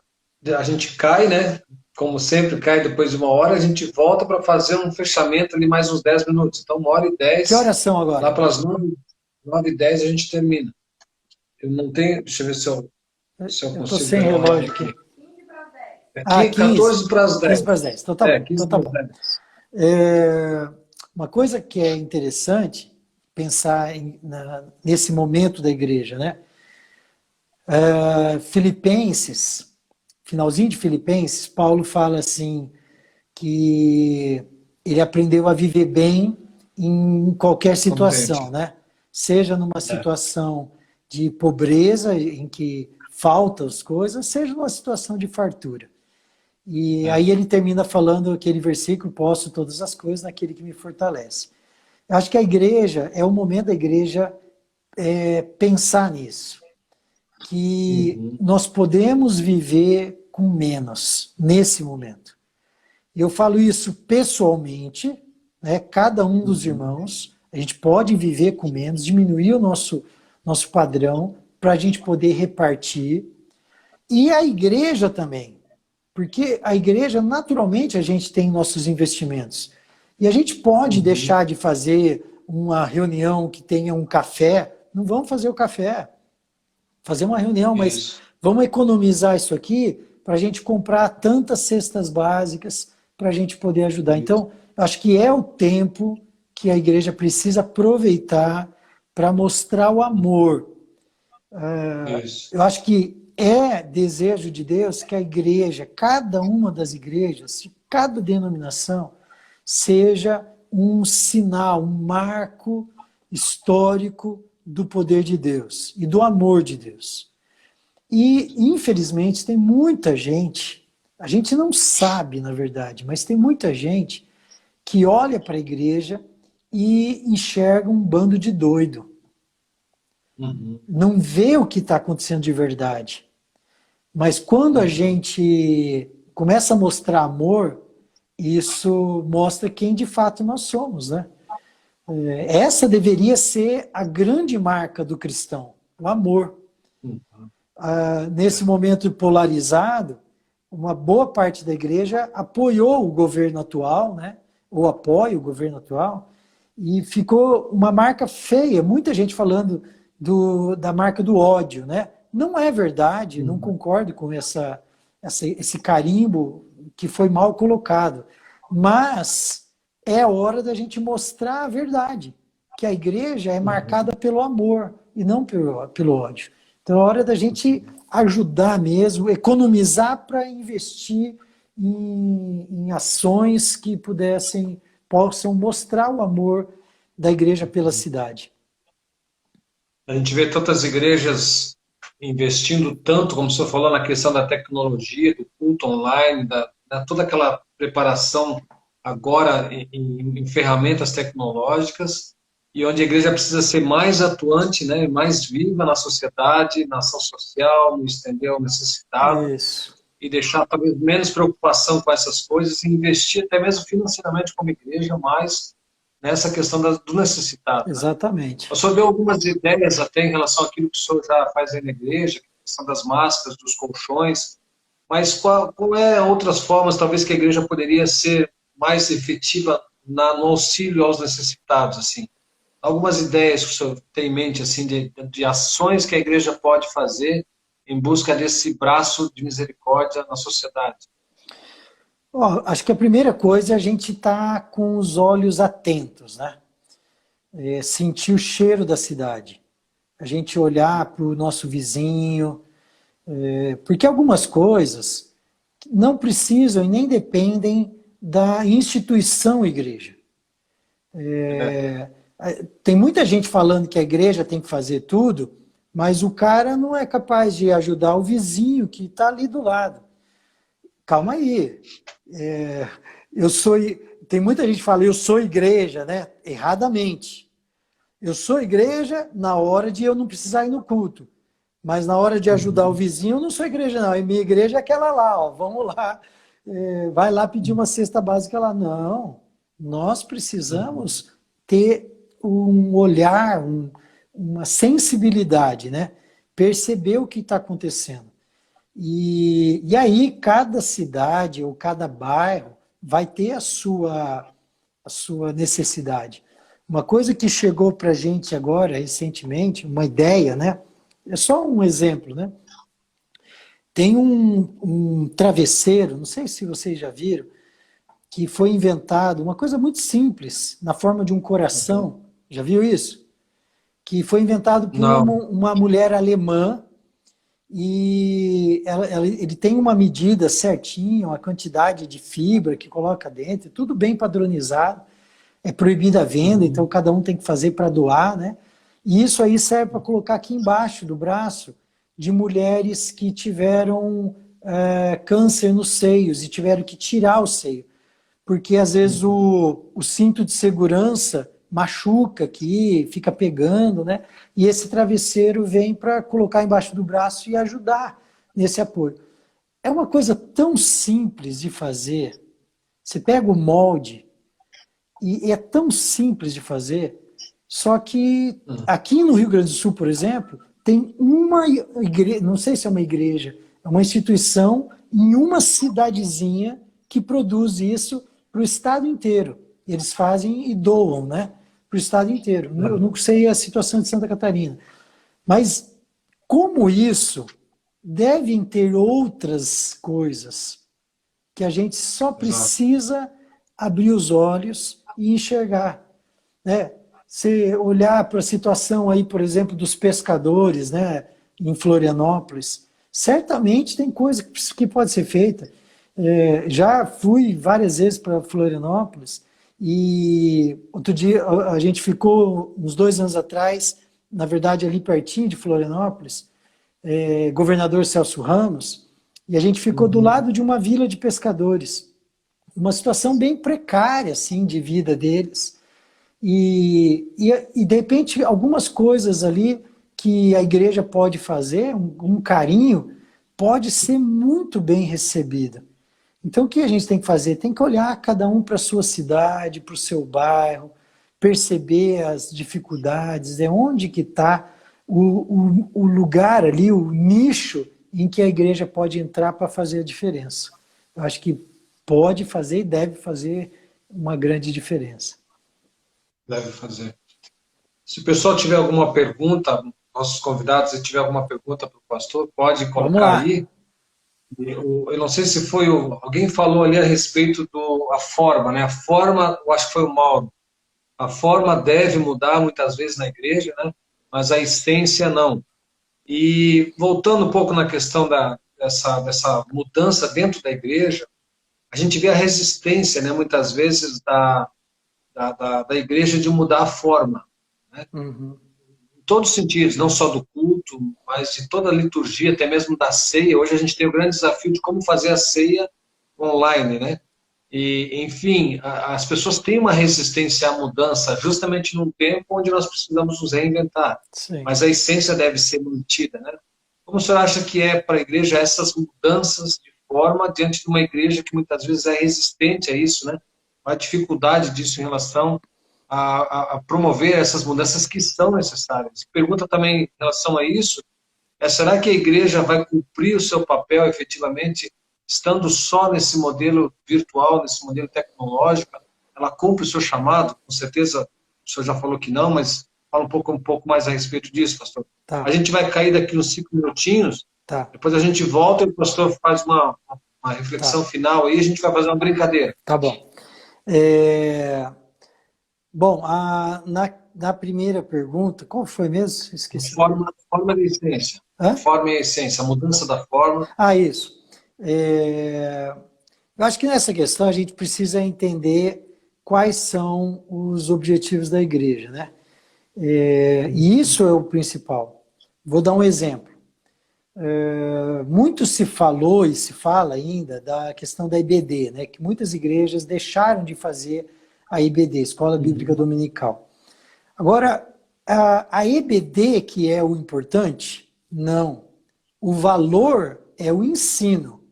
a gente cai, né? Como sempre, cai depois de 1 hora, a gente volta para fazer um fechamento ali mais uns 10 minutos. Então, 1h10. Que horas são agora? Lá pelas 9h10 a gente termina. Eu não tenho. Deixa eu ver se eu consigo. Eu estou sem relógio aqui. 14 para as 10. 15 para as 10. Então tá bom. Então tá bom. Uma coisa que é interessante pensar nesse momento da igreja, né? Filipenses, finalzinho de Filipenses, Paulo fala assim que ele aprendeu a viver bem em qualquer situação, né? Seja numa situação de pobreza, em que faltam as coisas, seja numa situação de fartura. E aí ele termina falando aquele versículo, posso todas as coisas naquele que me fortalece. Eu acho que a igreja, é o momento da igreja pensar nisso. Que nós podemos viver com menos nesse momento. Eu falo isso pessoalmente, né? Cada um dos irmãos, a gente pode viver com menos, diminuir o nosso padrão, para a gente poder repartir. E a igreja também. Porque a igreja, naturalmente, a gente tem nossos investimentos. E a gente pode deixar de fazer uma reunião que tenha um café. Não vamos fazer o café. Fazer uma reunião, mas vamos economizar isso aqui para a gente comprar tantas cestas básicas para a gente poder ajudar. Então, acho que é o tempo que a igreja precisa aproveitar para mostrar o amor. Eu acho que é desejo de Deus que a igreja, cada uma das igrejas, cada denominação, seja um sinal, um marco histórico do poder de Deus e do amor de Deus. E, infelizmente, tem muita gente, a gente não sabe, na verdade, mas tem muita gente que olha para a igreja e enxerga um bando de doido. Não vê o que está acontecendo de verdade. Mas quando a gente começa a mostrar amor, isso mostra quem de fato nós somos, né? Essa deveria ser a grande marca do cristão, o amor. Nesse momento polarizado, uma boa parte da igreja apoiou o governo atual, né? Ou apoia o governo atual, e ficou uma marca feia, muita gente falando da marca do ódio, né? Não é verdade, não concordo com esse carimbo que foi mal colocado, mas é hora da gente mostrar a verdade, que a igreja é marcada pelo amor e não pelo ódio. Então é hora da gente ajudar mesmo, economizar para investir em ações que possam mostrar o amor da igreja pela cidade. A gente vê tantas igrejas investindo tanto, como o senhor falou, na questão da tecnologia, do culto online, toda aquela preparação agora em ferramentas tecnológicas, e onde a igreja precisa ser mais atuante, né, mais viva na sociedade, na ação social, no estender ao necessitado. Isso. E deixar talvez menos preocupação com essas coisas e investir até mesmo financeiramente como igreja mais nessa questão do necessitado. Exatamente. Né? O senhor deu algumas ideias até em relação àquilo que o senhor já faz aí na igreja, a questão das máscaras, dos colchões, mas qual é outras formas talvez que a igreja poderia ser mais efetiva no auxílio aos necessitados, assim? Algumas ideias que o senhor tem em mente, assim, de ações que a igreja pode fazer em busca desse braço de misericórdia na sociedade? Acho que a primeira coisa é a gente estar com os olhos atentos, né? Sentir o cheiro da cidade. A gente olhar para o nosso vizinho, porque algumas coisas não precisam e nem dependem da instituição igreja. Tem muita gente falando que a igreja tem que fazer tudo, mas o cara não é capaz de ajudar o vizinho que está ali do lado. Calma aí. Tem muita gente que fala, eu sou igreja, né? Erradamente. Eu sou igreja na hora de eu não precisar ir no culto. Mas na hora de ajudar o vizinho, eu não sou igreja, não. A minha igreja é aquela lá, ó. Vamos lá. Vai lá pedir uma cesta básica lá. Não. Nós precisamos ter um olhar, uma sensibilidade, né? Perceber o que está acontecendo. E aí cada cidade ou cada bairro vai ter a sua necessidade. Uma coisa que chegou para a gente agora, recentemente, uma ideia, né? É só um exemplo, né? Tem um travesseiro, não sei se vocês já viram, que foi inventado, uma coisa muito simples, na forma de um coração. Já viu isso? Que foi inventado por uma mulher alemã, e ele tem uma medida certinha, uma quantidade de fibra que coloca dentro, tudo bem padronizado, é proibida a venda, então cada um tem que fazer para doar, né? E isso aí serve para colocar aqui embaixo do braço de mulheres que tiveram câncer nos seios e tiveram que tirar o seio, porque às vezes o cinto de segurança machuca aqui, fica pegando, né? E esse travesseiro vem para colocar embaixo do braço e ajudar nesse apoio. É uma coisa tão simples de fazer. Você pega o molde e é tão simples de fazer, só que aqui no Rio Grande do Sul, por exemplo, tem uma igreja, não sei se é uma igreja, é uma instituição em uma cidadezinha que produz isso para o estado inteiro. Eles fazem e doam, né? Para o estado inteiro. Eu não sei a situação de Santa Catarina. Mas, como isso, devem ter outras coisas que a gente só precisa abrir os olhos e enxergar, né? Você olhar para a situação aí, por exemplo, dos pescadores, né, em Florianópolis, certamente tem coisa que pode ser feita. Já fui várias vezes para Florianópolis e outro dia a gente ficou, uns 2 anos atrás, na verdade ali pertinho de Florianópolis, governador Celso Ramos, e a gente ficou do lado de uma vila de pescadores. Uma situação bem precária, assim, de vida deles. E de repente, algumas coisas ali que a igreja pode fazer, um carinho, pode ser muito bem recebida. Então, o que a gente tem que fazer? Tem que olhar cada um para a sua cidade, para o seu bairro, perceber as dificuldades, onde que está o lugar ali, o nicho em que a igreja pode entrar para fazer a diferença. Eu acho que pode fazer e deve fazer uma grande diferença. Deve fazer. Se o pessoal tiver alguma pergunta, nossos convidados, se tiver alguma pergunta para o pastor, pode colocar aí. Eu não sei se foi alguém falou ali a respeito da forma, né? A forma, eu acho que foi o Mauro. A forma deve mudar muitas vezes na igreja, né? Mas a essência não. E voltando um pouco na questão dessa mudança dentro da igreja, a gente vê a resistência, né? Muitas vezes da igreja de mudar a forma, né? Em todos os sentidos, não só do culto, mas de toda a liturgia, até mesmo da ceia. Hoje a gente tem o grande desafio de como fazer a ceia online, né? E, enfim, as pessoas têm uma resistência à mudança, justamente num tempo onde nós precisamos nos reinventar. Sim. Mas a essência deve ser mantida, né? Como o senhor acha que é para a igreja essas mudanças de forma diante de uma igreja que muitas vezes é resistente a isso, né? A dificuldade disso em relação a promover essas mudanças que são necessárias. Pergunta também em relação a isso, será que a igreja vai cumprir o seu papel efetivamente, estando só nesse modelo virtual, nesse modelo tecnológico? Ela cumpre o seu chamado? Com certeza o senhor já falou que não, mas fala um pouco mais a respeito disso, pastor. Tá. A gente vai cair daqui uns 5 minutinhos, Tá. depois a gente volta e o pastor faz uma reflexão final aí, a gente vai fazer uma brincadeira. Tá bom. Bom, na primeira pergunta, qual foi mesmo? Esqueci. Forma e essência. Forma e essência, a mudança da forma. Isso. Eu acho que nessa questão a gente precisa entender quais são os objetivos da igreja, né? E isso é o principal. Vou dar um exemplo. Muito se falou e se fala ainda da questão da IBD, né? Que muitas igrejas deixaram de fazer a IBD, Escola Bíblica Dominical. Agora, a EBD que é o importante? Não. O valor é o ensino.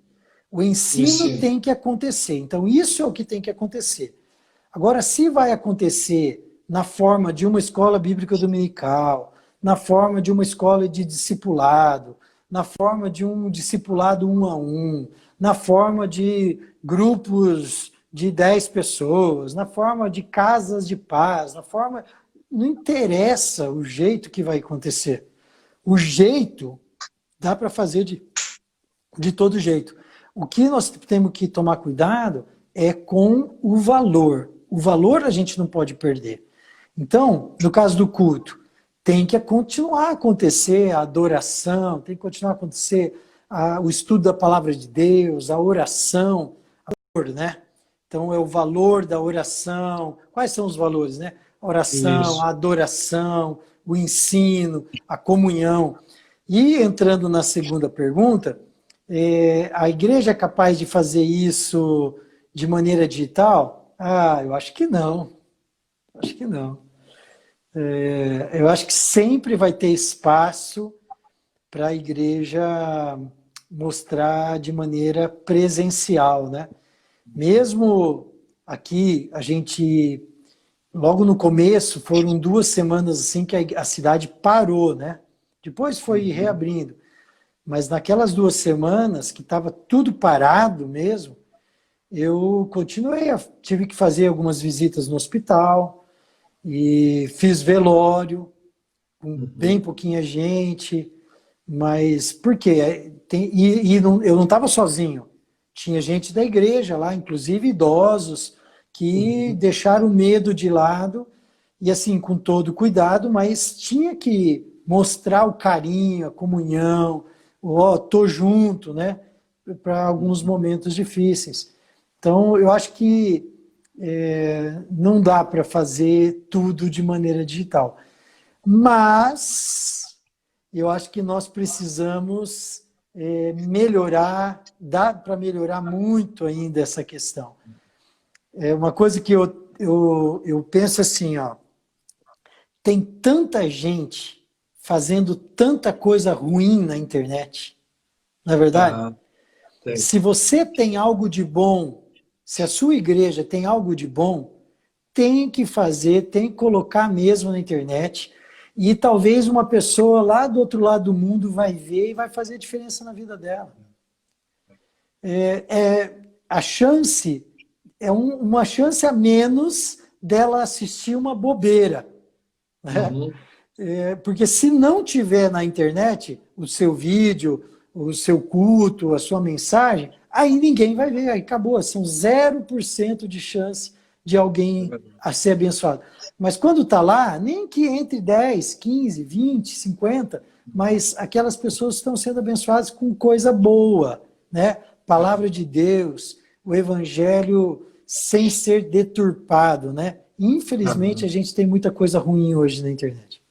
O ensino tem que acontecer. Então, isso é o que tem que acontecer. Agora, se vai acontecer na forma de uma escola bíblica dominical, na forma de uma escola de discipulado, na forma de um discipulado 1 a 1, na forma de grupos de 10 pessoas, na forma de casas de paz, na forma... Não interessa o jeito que vai acontecer. O jeito dá para fazer de todo jeito. O que nós temos que tomar cuidado é com o valor. O valor a gente não pode perder. Então, no caso do culto, tem que continuar a acontecer a adoração, tem que continuar a acontecer o estudo da palavra de Deus, a oração, né? Então, é o valor da oração. Quais são os valores, né? A oração, a adoração, o ensino, a comunhão. E entrando na segunda pergunta, a igreja é capaz de fazer isso de maneira digital? Eu acho que não. Acho que não. Eu acho que sempre vai ter espaço para a igreja mostrar de maneira presencial, né? Mesmo aqui, a gente, logo no começo, foram 2 semanas assim que a cidade parou, né? Depois foi reabrindo. Mas naquelas 2 semanas, que estava tudo parado mesmo, eu continuei, tive que fazer algumas visitas no hospital, e fiz velório, com bem pouquinha gente, mas por quê? Eu não estava sozinho, tinha gente da igreja lá, inclusive idosos, que deixaram o medo de lado, e assim, com todo cuidado, mas tinha que mostrar o carinho, a comunhão, tô junto, né, para alguns momentos difíceis. Então, eu acho que não dá para fazer tudo de maneira digital. Mas eu acho que nós precisamos melhorar, dá para melhorar muito ainda essa questão. É uma coisa que eu penso assim, ó, tem tanta gente fazendo tanta coisa ruim na internet, não é verdade? Se você tem algo de bom, se a sua igreja tem algo de bom, tem que fazer, tem que colocar mesmo na internet, e talvez uma pessoa lá do outro lado do mundo vai ver e vai fazer diferença na vida dela. A chance é uma chance a menos dela assistir uma bobeira. Né? Porque se não tiver na internet o seu vídeo, o seu culto, a sua mensagem, aí ninguém vai ver, aí acabou. São 0% de chance de alguém a ser abençoado. Mas quando está lá, nem que entre 10, 15, 20, 50, mas aquelas pessoas estão sendo abençoadas com coisa boa, né? Palavra de Deus, o evangelho sem ser deturpado, né? Infelizmente, a gente tem muita coisa ruim hoje na internet.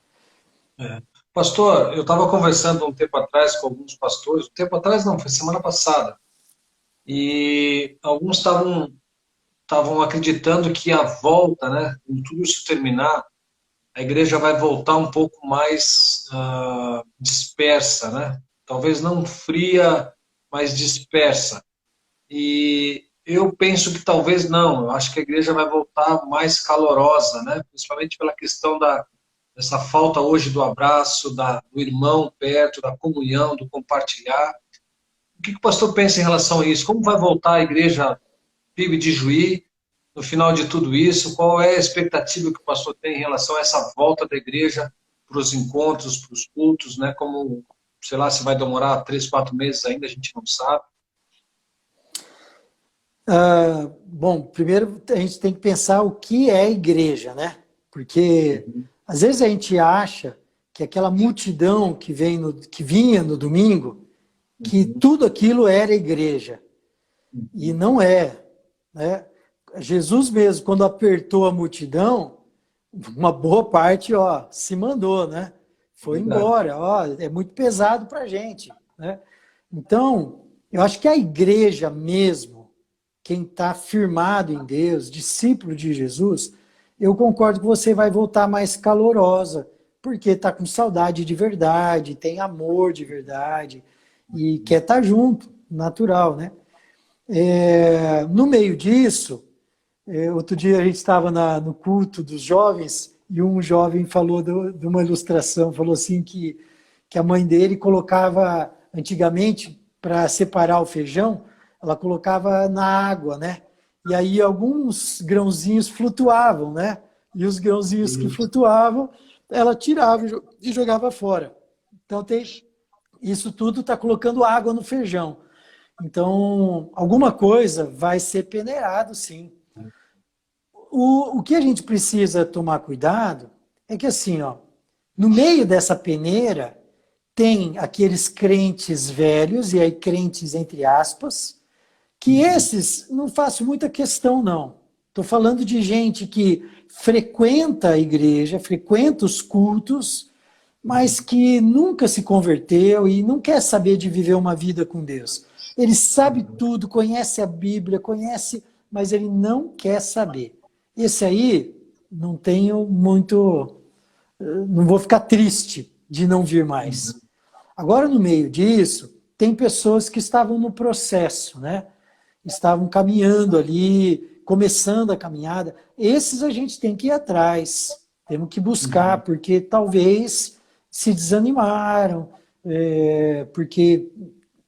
Pastor, eu estava conversando um tempo atrás com alguns pastores, um tempo atrás não, foi semana passada, e alguns estavam acreditando que a volta, né, quando tudo isso terminar, a igreja vai voltar um pouco mais dispersa, né? Talvez não fria, mas dispersa. E eu penso que talvez não, eu acho que a igreja vai voltar mais calorosa, né? Principalmente pela questão dessa falta hoje do abraço, do irmão perto, da comunhão, do compartilhar. O que o pastor pensa em relação a isso? Como vai voltar a igreja PIB de Juí no final de tudo isso? Qual é a expectativa que o pastor tem em relação a essa volta da igreja para os encontros, para os cultos, né? Como, sei lá, se vai demorar 3, 4 meses ainda, a gente não sabe. Bom, primeiro a gente tem que pensar o que é igreja, né? Porque às vezes a gente acha que aquela multidão que vinha no domingo, que tudo aquilo era igreja. E não é, né? Jesus mesmo, quando apertou a multidão, uma boa parte, se mandou, né? Foi embora, é muito pesado para a gente, né? Então, eu acho que a igreja mesmo, quem está firmado em Deus, discípulo de Jesus, eu concordo que você vai voltar mais calorosa, porque está com saudade de verdade, tem amor de verdade, e quer estar junto, natural, né? No meio disso, outro dia a gente estava no culto dos jovens, e um jovem falou de uma ilustração, falou assim que a mãe dele colocava, antigamente, para separar o feijão, ela colocava na água, né? E aí alguns grãozinhos flutuavam, né? E os grãozinhos que flutuavam, ela tirava e jogava fora. Então, isso tudo está colocando água no feijão. Então, alguma coisa vai ser peneirado, sim. O que a gente precisa tomar cuidado é que, assim, no meio dessa peneira, tem aqueles crentes velhos, e aí crentes entre aspas, que esses não faço muita questão, não. Estou falando de gente que frequenta a igreja, frequenta os cultos, mas que nunca se converteu e não quer saber de viver uma vida com Deus. Ele sabe tudo, conhece a Bíblia, mas ele não quer saber. Esse aí, não tenho muito... Não vou ficar triste de não vir mais. Agora, no meio disso, tem pessoas que estavam no processo, né? Estavam caminhando ali, começando a caminhada. Esses a gente tem que ir atrás, temos que buscar, porque talvez se desanimaram, porque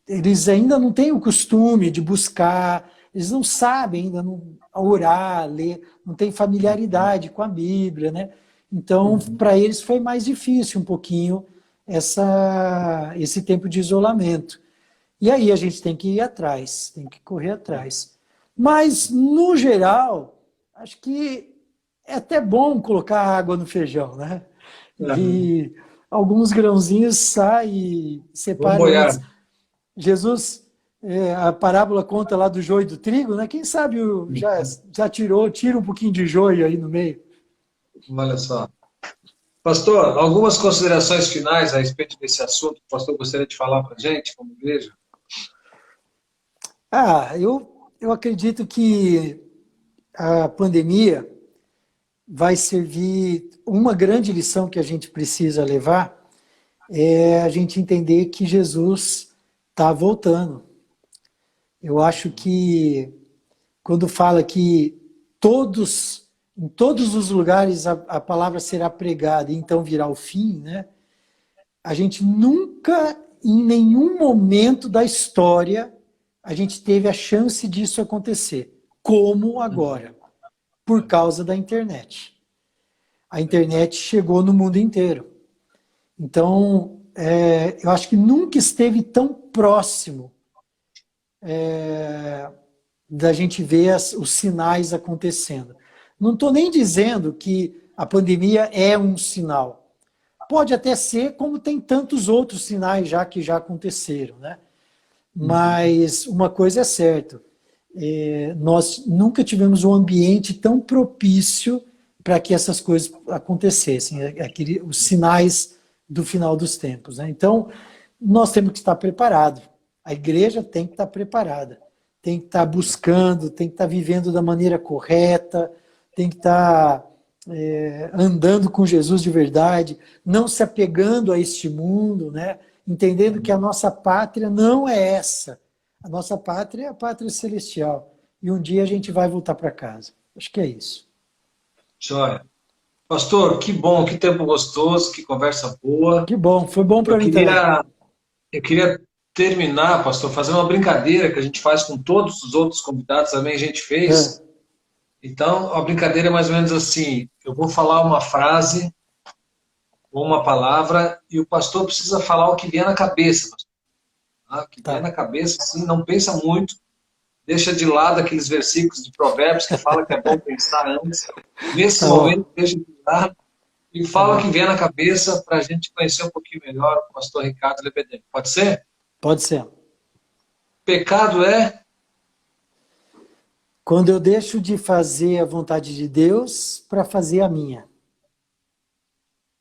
eles ainda não têm o costume de buscar, eles não sabem ainda orar, ler, não têm familiaridade com a Bíblia, né? Então, para eles foi mais difícil um pouquinho esse tempo de isolamento. E aí a gente tem que ir atrás, tem que correr atrás. Mas, no geral, acho que é até bom colocar água no feijão, né? E alguns grãozinhos saem e Vamos separam boiar. antes. Jesus, a parábola conta lá do joio e do trigo, né? Quem sabe já tira um pouquinho de joio aí no meio. Olha só. Pastor, algumas considerações finais a respeito desse assunto que o pastor gostaria de falar para a gente, como igreja? Eu acredito que a pandemia vai servir, uma grande lição que a gente precisa levar é a gente entender que Jesus está voltando. Eu acho que quando fala que em todos os lugares a palavra será pregada e então virá o fim, né? A gente nunca, em nenhum momento da história, a gente teve a chance disso acontecer, como agora, por causa da internet. A internet chegou no mundo inteiro. Então, eu acho que nunca esteve tão próximo da gente ver os sinais acontecendo. Não estou nem dizendo que a pandemia é um sinal. Pode até ser, como tem tantos outros sinais que já aconteceram, né? Mas uma coisa é certa, nós nunca tivemos um ambiente tão propício para que essas coisas acontecessem, os sinais do final dos tempos, né? Então, nós temos que estar preparados. A igreja tem que estar preparada, tem que estar buscando, tem que estar vivendo da maneira correta, tem que estar andando com Jesus de verdade, não se apegando a este mundo, né? Entendendo que a nossa pátria não é essa. A nossa pátria é a pátria celestial. E um dia a gente vai voltar para casa. Acho que é isso. Joia. Pastor, que bom, que tempo gostoso, que conversa boa. Que bom, foi bom Eu para mim também. queria, eu queria terminar, pastor, fazendo uma brincadeira que a gente faz com todos os outros convidados, também a gente É, fez. Então, a brincadeira é mais ou menos assim: eu vou falar uma frase ou uma palavra e o pastor precisa falar o que vier na cabeça, pastor, tá? O que vier tá. na cabeça, assim, não pensa muito, deixa de lado aqueles versículos de Provérbios que fala que é bom pensar antes. Nesse Tá bom, momento, deixa de lado e tá fala o bom. que vier na cabeça para a gente conhecer um pouquinho melhor o pastor Ricardo Lebeden. Pode ser? Pode ser. Pecado é Quando eu deixo de fazer a vontade de Deus para fazer a minha.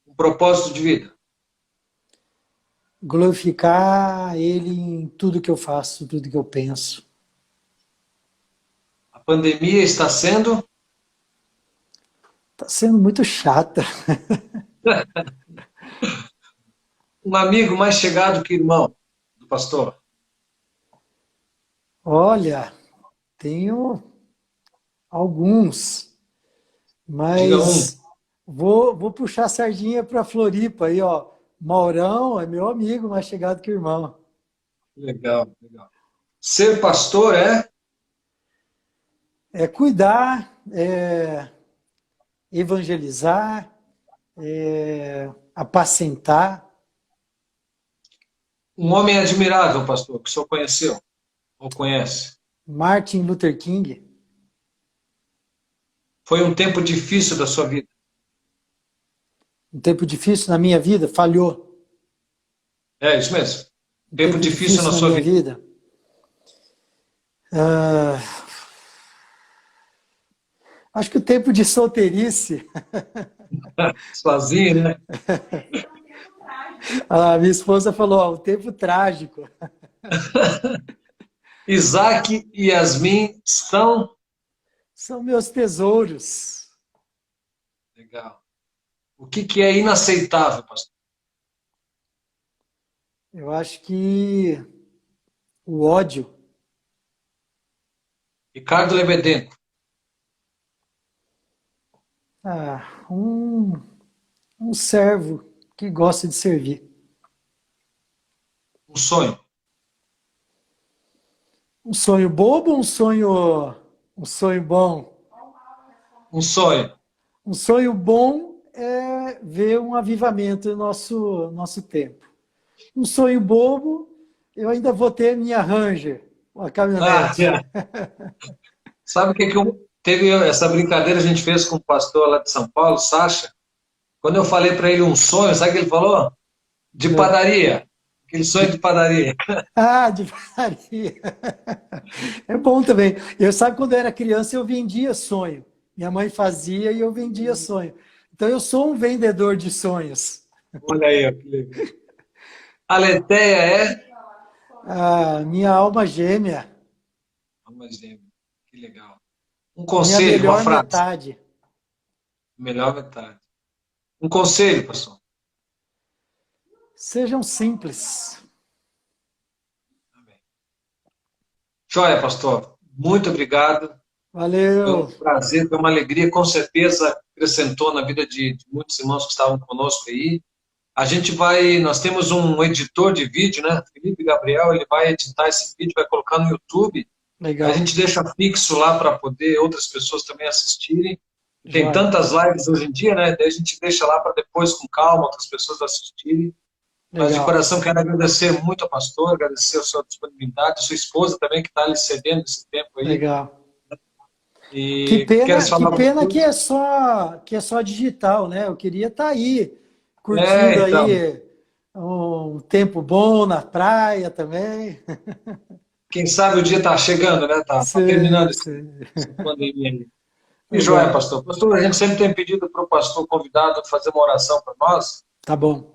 um propósito de vida. Glorificar Ele em tudo que eu faço, tudo que eu penso. A pandemia está sendo Está sendo muito chata. um amigo mais chegado que irmão do pastor. Olha, tenho alguns, Diga um. mas vou puxar a sardinha para Floripa aí, ó. Maurão é meu amigo, mais chegado que irmão. Legal, legal. Ser pastor é É cuidar, evangelizar, apacentar. um homem admirável, pastor, que o senhor conheceu ou conhece. Martin Luther King, Foi um tempo difícil da sua vida. um tempo difícil na minha vida, falhou. É isso mesmo. Um Tempo tempo difícil na difícil na sua minha vida. vida. Ah, acho que o tempo de solteirice. Sozinho, né? A minha esposa falou, ó, o tempo trágico. Isaac e Yasmin são. São meus tesouros. Legal. O que é inaceitável, pastor? Eu acho que o ódio, Ricardo Lebedenko. ah, um servo que gosta de servir. Um sonho. Um sonho bobo ou um sonho bom? Um sonho. Um sonho bom é ver um avivamento no nosso tempo. Um sonho bobo, eu ainda vou ter minha Ranger, uma Ah, caminhonete. já. Sabe o que que teve essa brincadeira que a gente fez com o pastor lá de São Paulo, Sacha? Quando eu falei para ele um sonho, sabe o que ele falou? De É. padaria. Aquele sonho de padaria. Ah, de padaria. É bom também. Eu sabe, quando eu era criança, eu vendia sonho. Minha mãe fazia e eu vendia sonho. Então, eu sou um vendedor de sonhos. Olha aí, ó, que legal. A Leteia é? Ah, minha alma gêmea, Vamos ver, que legal. Um minha conselho, uma melhor frase. metade. Melhor metade. Um conselho, pastor. Sejam simples. Amém. Joia, pastor. Muito obrigado. Foi um Valeu. prazer, foi uma alegria. Com certeza acrescentou na vida de muitos irmãos que estavam conosco aí. Nós temos um editor de vídeo, né? Felipe Gabriel, ele vai editar esse vídeo, vai colocar no YouTube. A Legal. gente deixa fixo lá para poder outras pessoas também assistirem. Tem Joia. tantas lives hoje em dia, né? Daí a gente deixa lá para depois, com calma, outras pessoas assistirem. Mas de Legal. coração quero agradecer muito ao pastor, agradecer a sua disponibilidade, a sua esposa também, que está ali cedendo esse tempo aí. Legal. E queres Que falar alguma pena coisa? que é só digital, né? Eu queria estar aí, curtindo Então. aí um tempo bom na praia também. Quem sabe o dia está chegando, né? Tá terminando Sim, sim. essa pandemia aí. E joia, Legal. pastor. Pastor, a gente sempre tem pedido para o pastor convidado fazer uma oração para nós, Tá bom.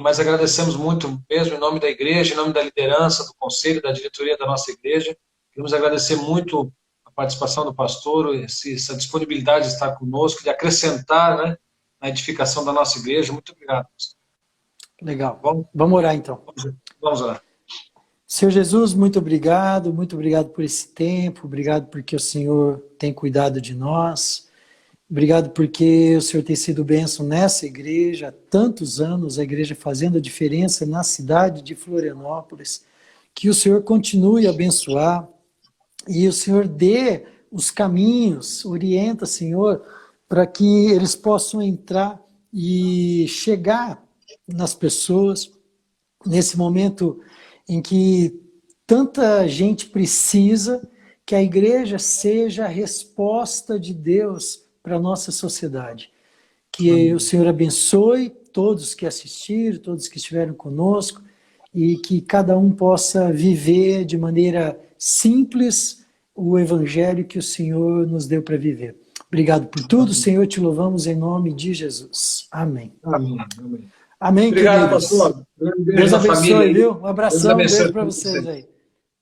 mas agradecemos muito mesmo em nome da igreja, em nome da liderança, do conselho, da diretoria da nossa igreja. Queremos agradecer muito a participação do pastor, essa disponibilidade de estar conosco, de acrescentar, né, na edificação da nossa igreja. Muito obrigado, pastor. Legal. Vamos, Vamos orar então. vamos orar. Senhor Jesus, muito obrigado por esse tempo, obrigado porque o Senhor tem cuidado de nós, obrigado porque o Senhor tem sido bênção nessa igreja há tantos anos, a igreja fazendo a diferença na cidade de Florianópolis. Que o Senhor continue a abençoar e o Senhor dê os caminhos, orienta, Senhor, para que eles possam entrar e chegar nas pessoas nesse momento em que tanta gente precisa que a igreja seja a resposta de Deus para a nossa sociedade. Que o Senhor abençoe todos que assistiram, todos que estiveram conosco, e que cada um possa viver de maneira simples o evangelho que o Senhor nos deu para viver. Obrigado por tudo, Senhor, te louvamos em nome de Jesus. Amém. Amém. Amém. Amém, Obrigado, queridos. pastor. Um beijo Deus na família abençoe, aí. viu? Um Deus abração, um beijo abençoe para todos vocês vocês. aí. Tá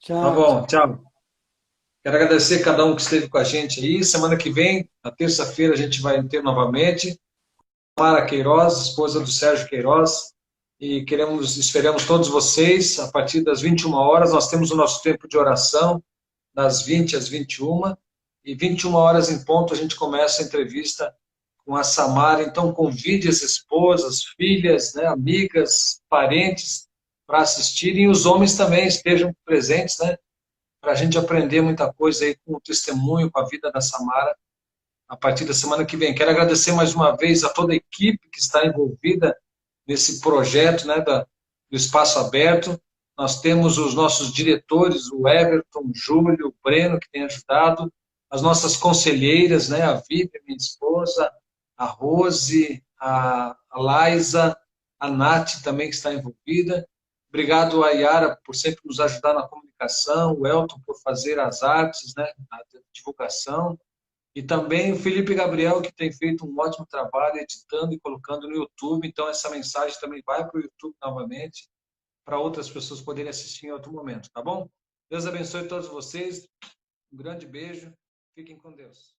Tchau, bom, tchau. tchau. Quero agradecer cada um que esteve com a gente aí. Semana que vem, na terça-feira, a gente vai ter novamente Mara Queiroz, esposa do Sérgio Queiroz, e esperamos todos vocês a partir das 21 horas. Nós temos o nosso tempo de oração, das 20 às 21, e 21 horas em ponto a gente começa a entrevista com a Samara. Então, convide as esposas, filhas, né, amigas, parentes para assistirem, e os homens também estejam presentes, né, para a gente aprender muita coisa aí com o testemunho, com a vida da Samara, a partir da semana que vem. Quero agradecer mais uma vez a toda a equipe que está envolvida nesse projeto, né, do Espaço Aberto. Nós temos os nossos diretores, o Everton, o Júlio, o Breno, que tem ajudado, as nossas conselheiras, né, a Vivian, minha esposa, a Rose, a Laisa, a Nath também que está envolvida. Obrigado a Yara por sempre nos ajudar na comunicação, o Elton por fazer as artes, né, a divulgação, e também o Felipe Gabriel, que tem feito um ótimo trabalho editando e colocando no YouTube. Então, essa mensagem também vai para o YouTube novamente, para outras pessoas poderem assistir em outro momento, tá bom? Deus abençoe todos vocês. Um grande beijo. Fiquem com Deus.